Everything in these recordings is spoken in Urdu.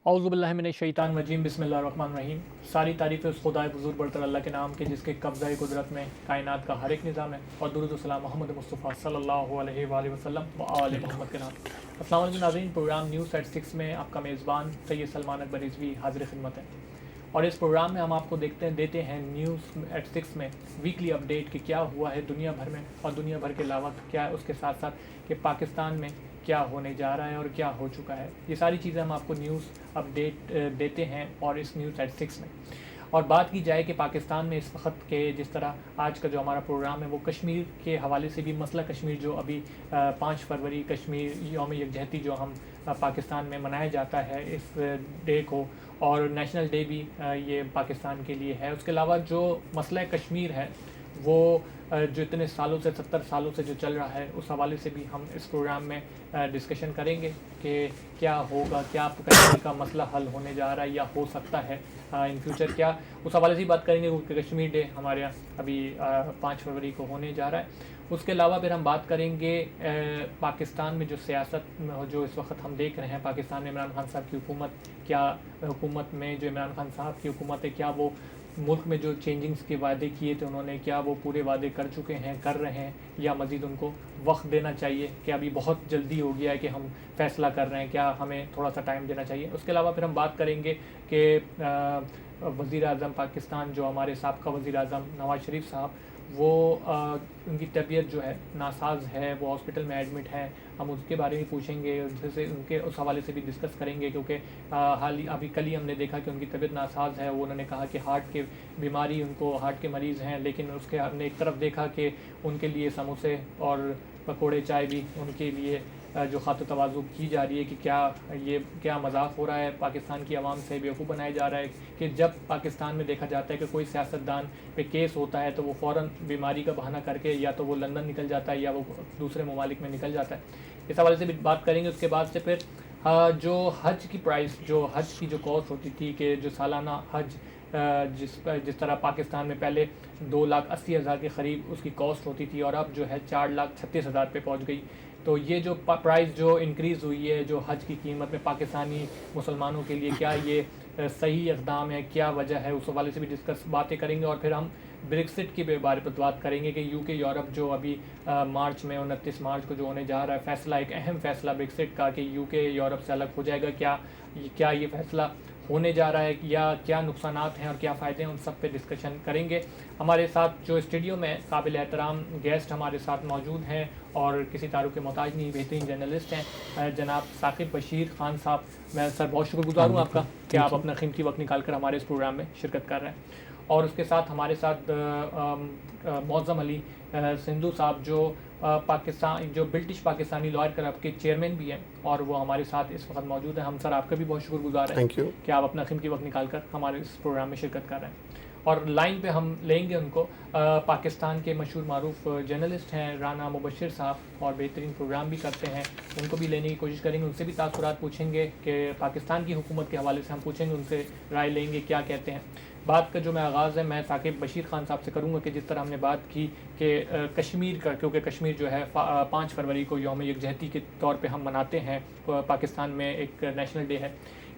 اعوذ باللہ من الشیطان الرجیم بسم اللہ الرحمن الرحیم۔ ساری تعریف اس خدائے بزرگ برتر اللہ کے نام کے جس کے قبضہ قدرت میں کائنات کا ہر ایک نظام ہے، اور درود و سلام محمد مصطفیٰ صلی اللہ علیہ وآلہ وسلم و آل محمد کے نام۔ السلام علیکم ناظرین، پروگرام نیوز ایٹ 6 میں آپ کا میزبان سید سلمان اکبر رضوی حاضر خدمت ہے، اور اس پروگرام میں ہم آپ کو دیتے ہیں نیوز ایٹ 6 میں ویکلی اپڈیٹ کہ کیا ہوا ہے دنیا بھر میں، اور دنیا بھر کے علاوہ کیا اس کے ساتھ ساتھ کہ پاکستان میں کیا ہونے جا رہا ہے اور کیا ہو چکا ہے۔ یہ ساری چیزیں ہم آپ کو نیوز اپڈیٹ دیتے ہیں اور اس نیوز ایٹ 6 میں۔ اور بات کی جائے کہ پاکستان میں اس وقت کے جس طرح آج کا جو ہمارا پروگرام ہے وہ کشمیر کے حوالے سے بھی، مسئلہ کشمیر جو ابھی 5 فروری کشمیر یوم یکجہتی جو ہم پاکستان میں منایا جاتا ہے اس ڈے کو، اور نیشنل ڈے بھی یہ پاکستان کے لیے ہے۔ اس کے علاوہ جو مسئلہ کشمیر ہے وہ جو اتنے سالوں سے 70 سالوں سے جو چل رہا ہے، اس حوالے سے بھی ہم اس پروگرام میں ڈسکشن کریں گے کہ کیا ہوگا، کیا کشمیر کا مسئلہ حل ہونے جا رہا ہے یا ہو سکتا ہے ان فیوچر، کیا اس حوالے سے بات کریں گے کہ کشمیر ڈے ہمارے یہاں ابھی 5 فروری کو ہونے جا رہا ہے۔ اس کے علاوہ پھر ہم بات کریں گے پاکستان میں جو سیاست جو اس وقت ہم دیکھ رہے ہیں، پاکستان میں عمران خان صاحب کی حکومت، کیا حکومت میں جو عمران خان صاحب کی حکومت ہے، کیا وہ ملک میں جو چینجنگز کے وعدے کیے تھے انہوں نے، کیا وہ پورے وعدے کر چکے ہیں، کر رہے ہیں، یا مزید ان کو وقت دینا چاہیے کہ ابھی بہت جلدی ہو گیا ہے کہ ہم فیصلہ کر رہے ہیں، کیا ہمیں تھوڑا سا ٹائم دینا چاہیے۔ اس کے علاوہ پھر ہم بات کریں گے کہ وزیر اعظم پاکستان جو ہمارے سابقہ وزیر اعظم نواز شریف صاحب، وہ ان کی طبیعت جو ہے ناساز ہے، وہ ہاسپٹل میں ایڈمٹ ہیں، ہم اس کے بارے میں پوچھیں گے، جیسے ان کے اس حوالے سے بھی ڈسکس کریں گے، کیونکہ ابھی کل ہی ہم نے دیکھا کہ ان کی طبیعت ناساز ہے، وہ انہوں نے کہا کہ ہارٹ کے بیماری، ان کو ہارٹ کے مریض ہیں، لیکن اس کے ہم نے ایک طرف دیکھا کہ ان کے لیے سموسے اور پکوڑے چائے بھی ان کے لیے جو خاطر تواضع کی جا رہی ہے کہ کیا مذاق ہو رہا ہے، پاکستان کی عوام سے بیوقوف بنایا جا رہا ہے کہ جب پاکستان میں دیکھا جاتا ہے کہ کوئی سیاستدان پہ کیس ہوتا ہے تو وہ فوراً بیماری کا بہانہ کر کے یا تو وہ لندن نکل جاتا ہے یا وہ دوسرے ممالک میں نکل جاتا ہے۔ اس حوالے سے بھی بات کریں گے۔ اس کے بعد سے پھر جو حج کی پرائس، جو حج کی جو کاسٹ ہوتی تھی کہ جو سالانہ حج جس طرح پاکستان میں پہلے 2,80,000 کے قریب اس کی کاسٹ ہوتی تھی، اور اب جو ہے 4,36,000 پہ پہنچ گئی۔ تو یہ جو پرائز جو انکریز ہوئی ہے جو حج کی قیمت میں پاکستانی مسلمانوں کے لیے، کیا یہ صحیح اقدام ہے، کیا وجہ ہے، اس حوالے سے بھی باتیں کریں گے۔ اور پھر ہم بریکسٹ کے بارے میں بات کریں گے کہ یو کے یورپ جو ابھی مارچ میں 29 مارچ کو جو ہونے جا رہا ہے فیصلہ، ایک اہم فیصلہ بریکسٹ کا کہ یو کے یورپ سے الگ ہو جائے گا، کیا یہ فیصلہ ہونے جا رہا ہے، یا کیا نقصانات ہیں اور کیا فائدے ہیں، ان سب پہ ڈسکشن کریں گے۔ ہمارے ساتھ جو اسٹوڈیو میں قابل احترام گیسٹ ہمارے ساتھ موجود ہیں اور کسی تعارف کے محتاج نہیں، بہترین جرنلسٹ ہیں جناب ثاقب بشیر خان صاحب۔ میں سر بہت شکر گزار ہوں آپ کا کہ آپ اپنا قیمتی وقت نکال کر ہمارے اس پروگرام میں شرکت کر رہے ہیں۔ اور اس کے ساتھ ہمارے ساتھ معظم علی سندھو صاحب جو پاکستان جو برٹش پاکستانی لائر کلب کے چیئرمین بھی ہیں، اور وہ ہمارے ساتھ اس وقت موجود ہیں۔ ہم سر آپ کا بھی بہت شکر گزار ہیں کہ آپ اپنا قیمتی وقت نکال کر ہمارے اس پروگرام میں شرکت کر رہے ہیں۔ اور لائن پہ ہم لیں گے ان کو پاکستان کے مشہور معروف جرنلسٹ ہیں رانا مبشر صاحب، اور بہترین پروگرام بھی کرتے ہیں، ان کو بھی لینے کی کوشش کریں گے، ان سے بھی تاثرات پوچھیں گے کہ پاکستان کی حکومت کے حوالے سے ہم پوچھیں گے، ان سے رائے لیں گے کیا کہتے ہیں۔ بات کا جو میں آغاز ہے میں ثاقب بشیر خان صاحب سے کروں گا کہ جس طرح ہم نے بات کی کہ کشمیر کا، کیونکہ کشمیر جو ہے 5 فروری کو یوم یکجہتی کے طور پہ ہم مناتے ہیں، پاکستان میں ایک نیشنل ڈے ہے،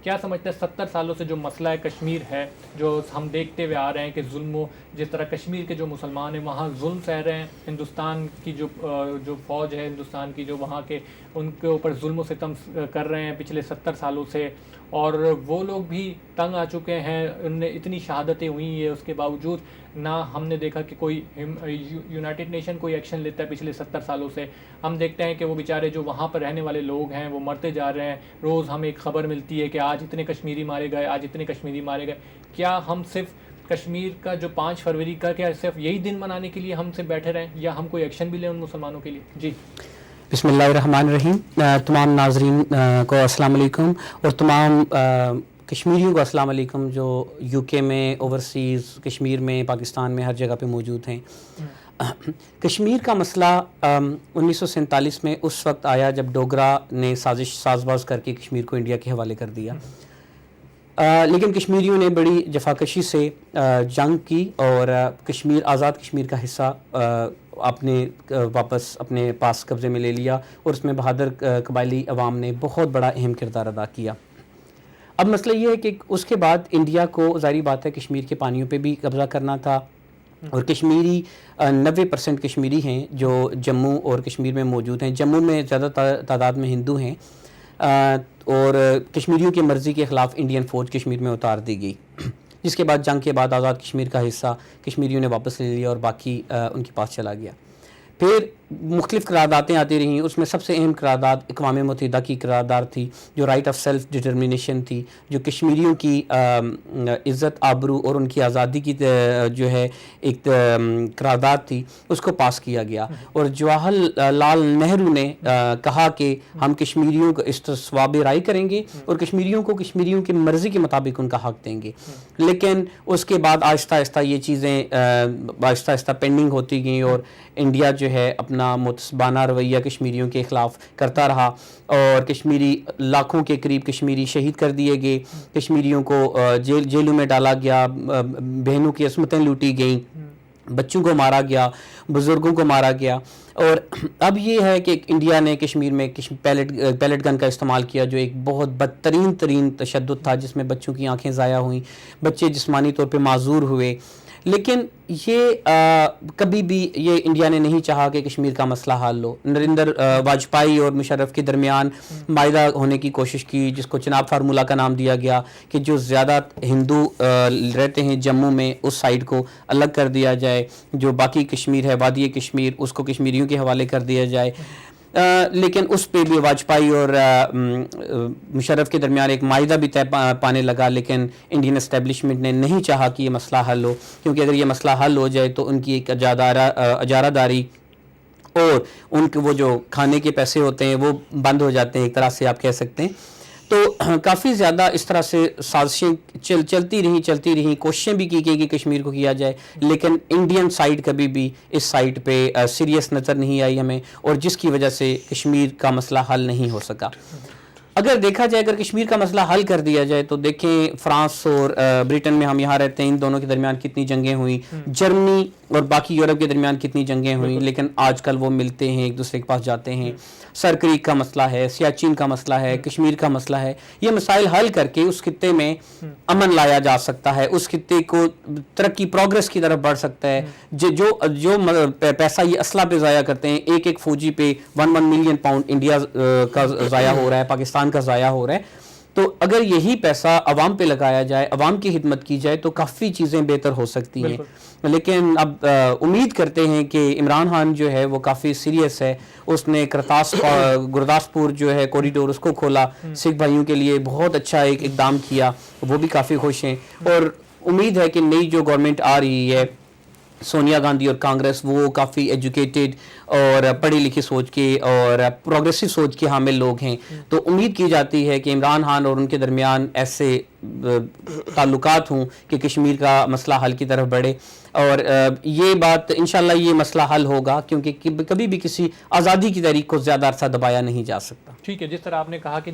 کیا سمجھتے ہیں 70 سالوں سے جو مسئلہ کشمیر ہے، جو ہم دیکھتے ہوئے آ رہے ہیں کہ ظلم جس طرح کشمیر کے جو مسلمان ہیں وہاں ظلم سہ رہے ہیں، ہندوستان کی جو فوج ہے ہندوستان کی، جو وہاں کے ان کے اوپر ظلم و ستم کر رہے ہیں پچھلے 70 سالوں سے، اور وہ لوگ بھی تنگ آ چکے ہیں، ان نے اتنی شہادتیں ہوئی ہیں، اس کے باوجود نہ ہم نے دیکھا کہ کوئی یونائٹڈ نیشن کوئی ایکشن لیتا ہے پچھلے 70 سالوں سے۔ ہم دیکھتے ہیں کہ وہ بیچارے جو وہاں پر رہنے والے لوگ ہیں وہ مرتے جا رہے ہیں، روز ہمیں ایک خبر ملتی ہے کہ آج اتنے کشمیری مارے گئے، آج اتنے کشمیری مارے گئے۔ کیا ہم صرف کشمیر کا جو 5 فروری کا کیا صرف یہی دن منانے کے لیے ہم سے بیٹھے رہیں، یا ہم کوئی ایکشن بھی لیں ان مسلمانوں کے لیے؟ جی بسم اللہ الرحمن الرحیم۔ تمام ناظرین کو السلام علیکم، اور تمام کشمیریوں کو السلام علیکم جو یو کے میں، اوورسیز کشمیر میں، پاکستان میں ہر جگہ پہ موجود ہیں۔ کشمیر کا مسئلہ 1947 میں اس وقت آیا جب ڈوگرا نے ساز باز کر کے کشمیر کو انڈیا کے حوالے کر دیا، لیکن کشمیریوں نے بڑی جفاکشی سے جنگ کی اور آزاد کشمیر کا حصہ اپنے واپس اپنے پاس قبضے میں لے لیا، اور اس میں بہادر قبائلی عوام نے بہت بڑا اہم کردار ادا کیا۔ اب مسئلہ یہ ہے کہ اس کے بعد انڈیا کو ظاہری بات ہے کشمیر کے پانیوں پہ بھی قبضہ کرنا تھا، اور کشمیری 90% کشمیری ہیں جو جموں اور کشمیر میں موجود ہیں. جموں میں زیادہ تعداد میں ہندو ہیں، اور کشمیریوں کی مرضی کے خلاف انڈین فوج کشمیر میں اتار دی گئی، جس کے بعد جنگ کے بعد آزاد کشمیر کا حصہ کشمیریوں نے واپس لے لیا اور باقی ان کے پاس چلا گیا. پھر مختلف قراردادیں آتی رہیں، اس میں سب سے اہم قرارداد اقوام متحدہ کی قرارداد تھی جو رائٹ آف سیلف ڈٹرمنیشن تھی، جو کشمیریوں کی عزت آبرو اور ان کی آزادی کی جو ہے ایک قرارداد تھی، اس کو پاس کیا گیا. اور جواہر لال نہرو نے کہا کہ ہم کشمیریوں کو استصواب رائے کریں گے اور کشمیریوں کی مرضی کے مطابق ان کا حق دیں گے. لیکن اس کے بعد آہستہ آہستہ یہ چیزیں آہستہ آہستہ پینڈنگ ہوتی گئیں، اور انڈیا جو ہے اپنا متسبانہ رویہ کشمیریوں کے خلاف کرتا رہا، اور کشمیری لاکھوں کے قریب کشمیری شہید کر دیے گئے، کشمیریوں کو جیلوں میں ڈالا گیا، بہنوں کی عصمتیں لوٹی گئیں، بچوں کو مارا گیا، بزرگوں کو مارا گیا. اور اب یہ ہے کہ انڈیا نے کشمیر میں پیلٹ گن کا استعمال کیا، جو ایک بہت بدترین تشدد تھا، جس میں بچوں کی آنکھیں ضائع ہوئیں، بچے جسمانی طور پہ معذور ہوئے. لیکن یہ کبھی بھی یہ انڈیا نے نہیں چاہا کہ کشمیر کا مسئلہ حل ہو. نریندر واجپئی اور مشرف کے درمیان معاہدہ ہونے کی کوشش کی، جس کو چناب فارمولہ کا نام دیا گیا، کہ جو زیادہ ہندو رہتے ہیں جموں میں اس سائڈ کو الگ کر دیا جائے، جو باقی کشمیر ہے وادی کشمیر اس کو کشمیریوں کے حوالے کر دیا جائے. لیکن اس پہ بھی واجپئی اور مشرف کے درمیان ایک معاہدہ بھی طے پانے لگا، لیکن انڈین اسٹیبلشمنٹ نے نہیں چاہا کہ یہ مسئلہ حل ہو، کیونکہ اگر یہ مسئلہ حل ہو جائے تو ان کی ایک اجارہ داری اور ان کے وہ جو کھانے کے پیسے ہوتے ہیں وہ بند ہو جاتے ہیں، ایک طرح سے آپ کہہ سکتے ہیں. تو کافی زیادہ اس طرح سے سازشیں چلتی رہیں، کوششیں بھی کی گئی کہ کشمیر کو کیا جائے، لیکن انڈین سائیڈ کبھی بھی اس سائٹ پہ سیریس نظر نہیں آئی ہمیں، اور جس کی وجہ سے کشمیر کا مسئلہ حل نہیں ہو سکا. اگر دیکھا جائے، اگر کشمیر کا مسئلہ حل کر دیا جائے تو دیکھیں فرانس اور برٹن میں ہم یہاں رہتے ہیں، ان دونوں کے درمیان کتنی جنگیں ہوئیں، جرمنی اور باقی یورپ کے درمیان کتنی جنگیں ہوئیں، لیکن آج کل وہ ملتے ہیں، ایک دوسرے کے پاس جاتے ہیں. سرکریک کا مسئلہ ہے، سیاچین کا مسئلہ ہے، کشمیر کا مسئلہ ہے. یہ مسائل حل کر کے اس خطے میں امن لایا جا سکتا ہے، اس خطے کو ترقی پروگرس کی طرف بڑھ سکتا ہے. جو پیسہ یہ اسلحہ پہ ضائع کرتے ہیں، ایک فوجی پہ 1 ملین پاؤنڈ انڈیا کا ضائع ہو رہا ہے، پاکستان کا ضائع ہو رہا ہے. تو اگر یہی پیسہ عوام پہ لگایا جائے، عوام کی خدمت کی جائے تو کافی چیزیں بہتر ہو سکتی ہیں. لیکن اب امید کرتے ہیں کہ عمران خان جو ہے وہ کافی سیریس ہے. اس نے گرداسپور جو ہے کوریڈور اس کو کھولا، سکھ بھائیوں کے لیے بہت اچھا ایک اقدام کیا، وہ بھی کافی خوش ہیں. اور امید ہے کہ نئی جو گورنمنٹ آ رہی ہے، سونیا گاندھی اور کانگریس، وہ کافی ایجوکیٹڈ اور پڑھی لکھی سوچ کے اور پروگریسو سوچ کے حامل لوگ ہیں. تو امید کی جاتی ہے کہ عمران خان اور ان کے درمیان ایسے تعلقات ہوں کہ کشمیر کا مسئلہ حل کی طرف بڑھے. اور یہ بات انشاءاللہ یہ مسئلہ حل ہوگا، کیونکہ کبھی بھی کسی آزادی کی تحریک کو زیادہ عرصہ دبایا نہیں جا سکتا. ٹھیک ہے، جس طرح آپ نے کہا کہ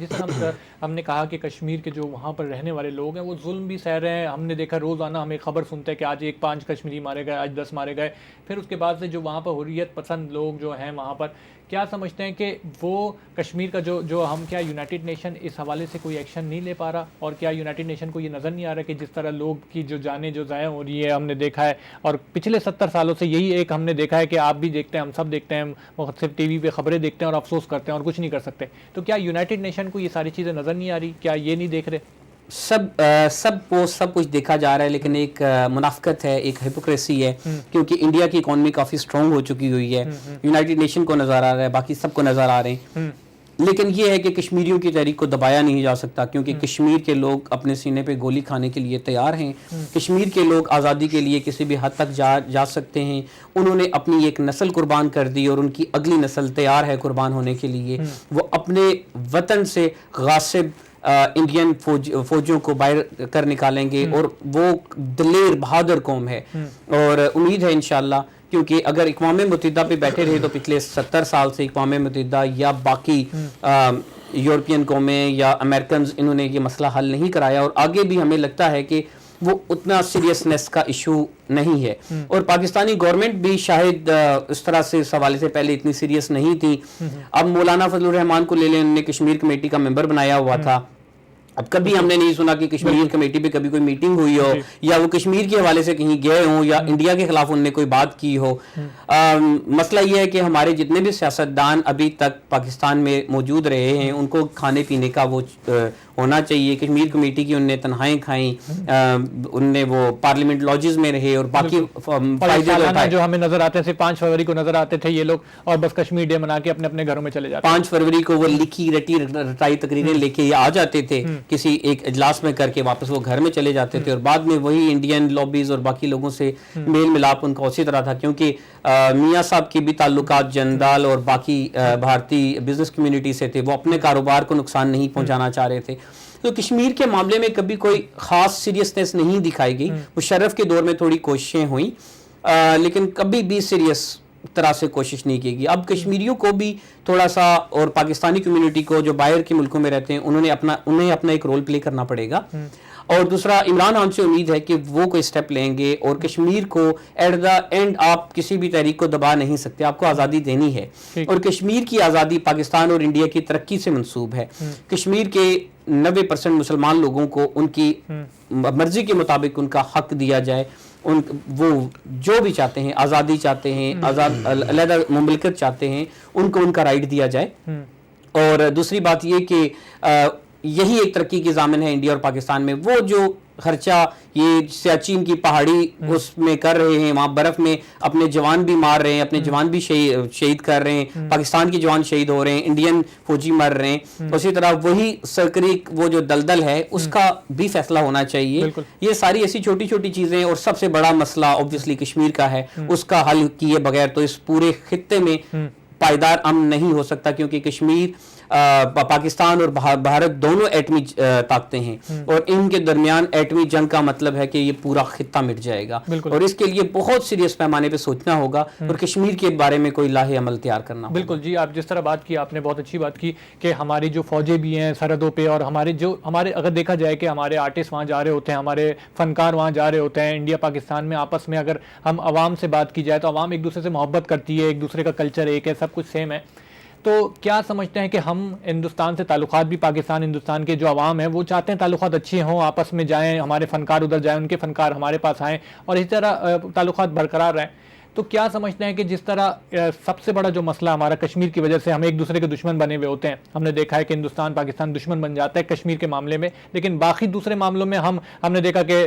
ہم نے کہا کہ کشمیر کے جو وہاں پر رہنے والے لوگ ہیں وہ ظلم بھی سہ رہے ہیں. ہم نے دیکھا روزانہ ہمیں خبر سنتے ہیں کہ آج 5 کشمیری مارے گئے، آج 10 مارے گئے. پھر اس کے بعد سے جو وہاں پر حریت پسند لوگ جو ہیں وہاں پر کیا سمجھتے ہیں کہ وہ کشمیر کا جو ہم کیا یونائٹڈ نیشن اس حوالے سے کوئی ایکشن نہیں لے پا رہا، اور کیا یونائٹڈ نیشن کو یہ نظر نہیں آ رہا کہ جس طرح لوگ کی جو جانیں جو ضائع ہو رہی ہے ہم نے دیکھا ہے، اور پچھلے 70 سالوں سے یہی ایک ہم نے دیکھا ہے کہ آپ بھی دیکھتے ہیں، ہم سب دیکھتے ہیں، مختلف ٹی وی پہ خبریں دیکھتے ہیں اور افسوس کرتے ہیں اور کچھ نہیں کر سکتے. تو کیا یونائٹڈ نیشن کو یہ ساری چیزیں نظر نہیں آ رہی؟ کیا یہ نہیں دیکھ رہے؟ سب کچھ دیکھا جا رہا ہے، لیکن ایک منافقت ہے، ایک ہپوکریسی ہے، کیونکہ انڈیا کی اکانومی کافی سٹرونگ ہو چکی ہوئی ہے. یونائٹڈ نیشن کو نظر آ رہا ہے، باقی سب کو نظر آ رہے ہیں، لیکن یہ ہے کہ کشمیریوں کی تحریک کو دبایا نہیں جا سکتا، کیونکہ کشمیر کے لوگ اپنے سینے پہ گولی کھانے کے لیے تیار ہیں. کشمیر کے لوگ آزادی کے لیے کسی بھی حد تک جا sکتے ہیں. انہوں نے اپنی ایک نسل قربان کر دی اور ان کی اگلی نسل تیار ہے قربان ہونے کے لیے. وہ اپنے وطن سے غاصب انڈین فوجوں کو باہر کر نکالیں گے، اور وہ دلیر بہادر قوم ہے. اور امید ہے انشاءاللہ، کیونکہ اگر اقوام متحدہ پہ بیٹھے رہے تو پچھلے 70 سال سے اقوام متحدہ یا باقی یورپین قومیں یا امریکنز انہوں نے یہ مسئلہ حل نہیں کرایا، اور آگے بھی ہمیں لگتا ہے کہ وہ اتنا سیریسنس کا ایشو نہیں ہے. اور پاکستانی گورنمنٹ بھی شاید اس طرح سے اس حوالے سے پہلے اتنی سیریس نہیں تھی. اب مولانا فضل الرحمان کو لے لیں، انہوں نے کشمیر کمیٹی کا ممبر بنایا ہوا تھا، اب کبھی ہم نے نہیں سنا کہ کشمیر کمیٹی پہ کبھی کوئی میٹنگ ہوئی ہو یا وہ کشمیر کے حوالے سے کہیں گئے ہوں یا انڈیا کے خلاف انہوں نے کوئی بات کی ہو. مسئلہ یہ ہے کہ ہمارے جتنے بھی سیاستدان ابھی تک پاکستان میں موجود رہے ہیں ان کو کھانے پینے کا وہ ہونا چاہیے. کشمیر کمیٹی کی انہوں نے تنخواہیں کھائیں, ان نے وہ پارلیمنٹ لاجز میں رہے اور باقی فائدے جو ہمیں نظر آتے تھے 5 فروری کو نظر آتے تھے یہ لوگ, اور بس کشمیر ڈے منا کے اپنے اپنے گھروں میں چلے جاتے. 5 فروری کو وہ لکھی رٹی رٹائی تقریریں لے کے آ جاتے تھے کسی ایک اجلاس میں کر کے واپس وہ گھر میں چلے جاتے تھے, اور بعد میں وہی انڈین لابیز اور باقی لوگوں سے میل ملاپ ان کا اسی طرح تھا, کیونکہ میاں صاحب کے بھی تعلقات جندال اور باقی بھارتی بزنس کمیونٹی سے تھے, وہ اپنے کاروبار کو نقصان نہیں پہنچانا چاہ رہے تھے. تو کشمیر کے معاملے میں کبھی کوئی خاص سیریسنس نہیں دکھائی گئی. مشرف کے دور میں تھوڑی کوششیں ہوئیں لیکن کبھی بھی سیریس طرح سے کوشش نہیں کی گئی. اب کشمیریوں کو بھی تھوڑا سا اور پاکستانی کمیونٹی کو جو باہر کے ملکوں میں رہتے ہیں انہیں اپنا ایک رول پلے کرنا پڑے گا. اور دوسرا عمران خان سے امید ہے کہ وہ کوئی سٹیپ لیں گے, اور کشمیر کو ایٹ دا اینڈ آپ کسی بھی تحریک کو دبا نہیں سکتے, آپ کو آزادی دینی ہے, اور کشمیر کی آزادی پاکستان اور انڈیا کی ترقی سے منسوب ہے. کشمیر کے 90% مسلمان لوگوں کو ان کی مرضی کے مطابق ان کا حق دیا جائے, وہ جو بھی چاہتے ہیں, آزادی چاہتے ہیں, علیحدہ مملکت چاہتے ہیں, ان کو ان کا رائٹ دیا جائے. اور دوسری بات یہ کہ یہی ایک ترقی کی ضامن ہے انڈیا اور پاکستان میں. وہ جو خرچہ یہ سیاچین کی پہاڑی اس میں کر رہے ہیں, وہاں برف میں اپنے جوان بھی مار رہے ہیں, اپنے جوان بھی شہید کر رہے ہیں, پاکستان کے جوان شہید ہو رہے ہیں, انڈین فوجی مر رہے ہیں, اسی طرح وہی سرکری وہ جو دلدل ہے اس کا بھی فیصلہ ہونا چاہیے. یہ ساری ایسی چھوٹی چھوٹی چیزیں, اور سب سے بڑا مسئلہ اوبویسلی کشمیر کا ہے, اس کا حل کیے بغیر تو اس پورے خطے میں پائیدار امن نہیں ہو سکتا, کیونکہ کشمیر پاکستان اور بھارت دونوں ایٹمی طاقتیں ہیں, اور ان کے درمیان ایٹمی جنگ کا مطلب ہے کہ یہ پورا خطہ مٹ جائے گا, اور اس کے لیے بہت سیریس پیمانے پہ سوچنا ہوگا اور کشمیر کے بارے میں کوئی لاہ عمل تیار کرنا ہوگا. بالکل جی, آپ جس طرح بات کی آپ نے بہت اچھی بات کی کہ ہماری جو فوجیں بھی ہیں سرحدوں پہ, اور ہمارے اگر دیکھا جائے کہ ہمارے آرٹسٹ وہاں جا رہے ہوتے ہیں, ہمارے فنکار وہاں جا رہے ہوتے ہیں, انڈیا پاکستان میں آپس میں اگر ہم عوام سے بات کی جائے تو عوام ایک دوسرے سے محبت کرتی ہے, ایک دوسرے کا کلچر ایک ہے, سب کچھ سیم ہے. تو کیا سمجھتے ہیں کہ ہم ہندوستان سے تعلقات بھی ہندوستان کے جو عوام ہیں وہ چاہتے ہیں تعلقات اچھے ہوں, آپس میں جائیں, ہمارے فنکار ادھر جائیں, ان کے فنکار ہمارے پاس آئیں, اور اسی طرح تعلقات برقرار رہیں. تو کیا سمجھتے ہیں کہ جس طرح سب سے بڑا جو مسئلہ ہمارا کشمیر کی وجہ سے ہم ایک دوسرے کے دشمن بنے ہوئے ہوتے ہیں, ہم نے دیکھا ہے کہ ہندوستان پاکستان دشمن بن جاتا ہے کشمیر کے معاملے میں, لیکن باقی دوسرے معاملوں میں ہم نے دیکھا کہ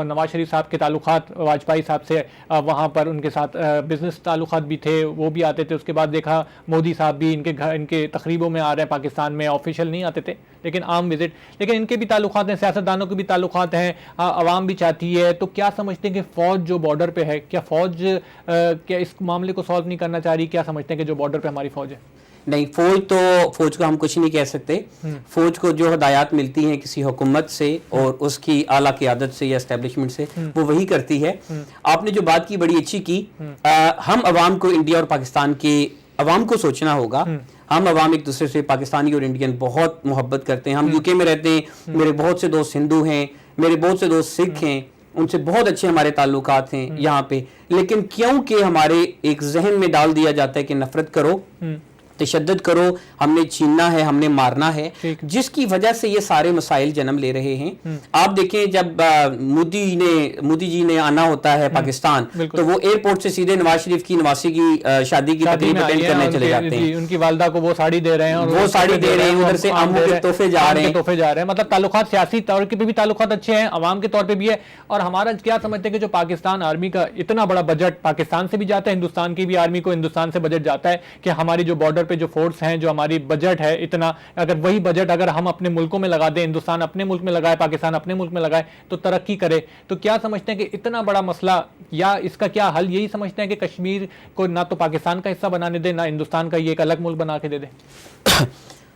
نواز شریف صاحب کے تعلقات واجپئی صاحب سے وہاں پر ان کے ساتھ بزنس تعلقات بھی تھے, وہ بھی آتے تھے. اس کے بعد دیکھا مودی صاحب بھی ان کے تقریبوں میں آ رہے ہیں پاکستان میں, آفیشیل نہیں آتے تھے لیکن عام وزٹ, لیکن ان کے بھی تعلقات ہیں, سیاستدانوں کے بھی تعلقات ہیں, عوام بھی چاہتی ہے. تو کیا سمجھتے ہیں کہ فوج جو بارڈر پہ ہے, کیا فوج کیا اس معاملے کو سالو نہیں کرنا چاہ رہی؟ کیا سمجھتے ہیں کہ جو بارڈر پہ ہماری فوج ہے؟ نہیں, فوج کو ہم کچھ نہیں کہہ سکتے. فوج کو جو ہدایات ملتی ہیں کسی حکومت سے اور اس کی اعلیٰ قیادت سے یا اسٹیبلشمنٹ سے, وہ وہی کرتی ہے. آپ نے جو بات کی بڑی اچھی کی. ہم عوام کو, انڈیا اور پاکستان کے عوام کو سوچنا ہوگا. ہم عوام ایک دوسرے سے, پاکستانی اور انڈین, بہت محبت کرتے ہیں. ہم یو کے میں رہتے ہیں, میرے بہت سے دوست ہندو ہیں, میرے بہت سے دوست سکھ ہیں, ان سے بہت اچھے ہمارے تعلقات ہیں یہاں پہ. لیکن کیونکہ ہمارے ایک ذہن میں ڈال دیا جاتا ہے کہ نفرت کرو, تشدد کرو, ہم نے چھیننا ہے, ہم نے مارنا ہے, جس کی وجہ سے یہ سارے مسائل جنم لے رہے ہیں. آپ دیکھیں جب مودی جی نے آنا ہوتا ہے پاکستان, تو وہ ایئرپورٹ سے سیدھے نواز شریف کی نواسی کی شادی کی تقریب اٹینڈ کرنے چلے جاتے ہیں. ان کی والدہ کو وہ ساڑی دے رہے ہیں, وہ ساڑی دے رہے ہیں, ادھر سے آموں کے تحفے جا رہے ہیں. مطلب تعلقات سیاسی طور پہ بھی تعلقات اچھے ہیں, عوام کے طور پہ بھی ہے. اور ہمارا کیا سمجھتے ہیں کہ جو پاکستان آرمی کا اتنا بڑا بجٹ پاکستان سے بھی جاتا ہے, ہندوستان کی بھی آرمی کو ہندوستان سے بجٹ جاتا ہے, کہ ہماری جو بارڈر پہ جو فورس ہیں, جو ہماری بجٹ ہے اتنا, اگر وہی بجٹ اگر ہم اپنے ملکوں میں لگا دیں, ہندوستان اپنے ملک میں لگائے, پاکستان اپنے ملک میں لگائے, تو ترقی کرے. تو کیا سمجھتے ہیں کہ اتنا بڑا مسئلہ, یا اس کا کیا حل یہی سمجھتے ہیں کہ کشمیر کو نہ تو پاکستان کا حصہ بنانے دے, نہ ہندوستان کا یہ ایک الگ ملک بنا کے دے دے؟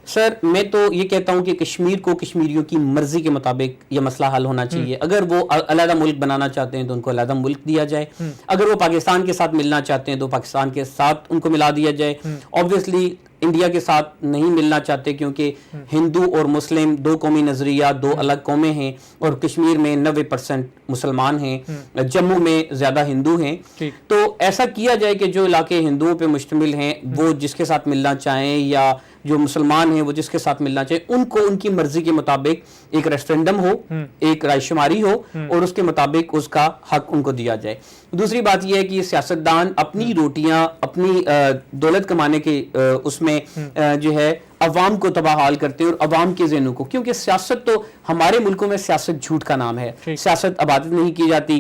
سر, میں تو یہ کہتا ہوں کہ کشمیر کو کشمیریوں کی مرضی کے مطابق یہ مسئلہ حل ہونا چاہیے. اگر وہ علیحدہ ملک بنانا چاہتے ہیں تو ان کو علیحدہ ملک دیا جائے. اگر وہ پاکستان کے ساتھ ملنا چاہتے ہیں تو پاکستان کے ساتھ ان کو ملا دیا جائے. اوبویسلی انڈیا کے ساتھ نہیں ملنا چاہتے, کیونکہ ہندو اور مسلم دو قومی نظریہ, دو الگ قومیں ہیں, اور کشمیر میں 90% مسلمان ہیں, جموں میں زیادہ ہندو ہیں. تو ایسا کیا جائے کہ جو علاقے ہندوؤں پہ مشتمل ہیں وہ جس کے ساتھ ملنا چاہیں یا جو مسلمان ہیں وہ جس کے ساتھ ملنا چاہے ان کو ان کی مرضی کے مطابق ایک ریفرینڈم ہو, ایک رائے شماری ہو اور اس کے مطابق اس کا حق ان کو دیا جائے. دوسری بات یہ ہے کہ یہ سیاستدان اپنی روٹیاں اپنی دولت کمانے کے اس میں جو ہے عوام کو تباہ حال کرتے ہیں اور عوام کے ذہنوں کو, کیونکہ سیاست تو ہمارے ملکوں میں سیاست جھوٹ کا نام ہے, سیاست عبادت نہیں کی جاتی.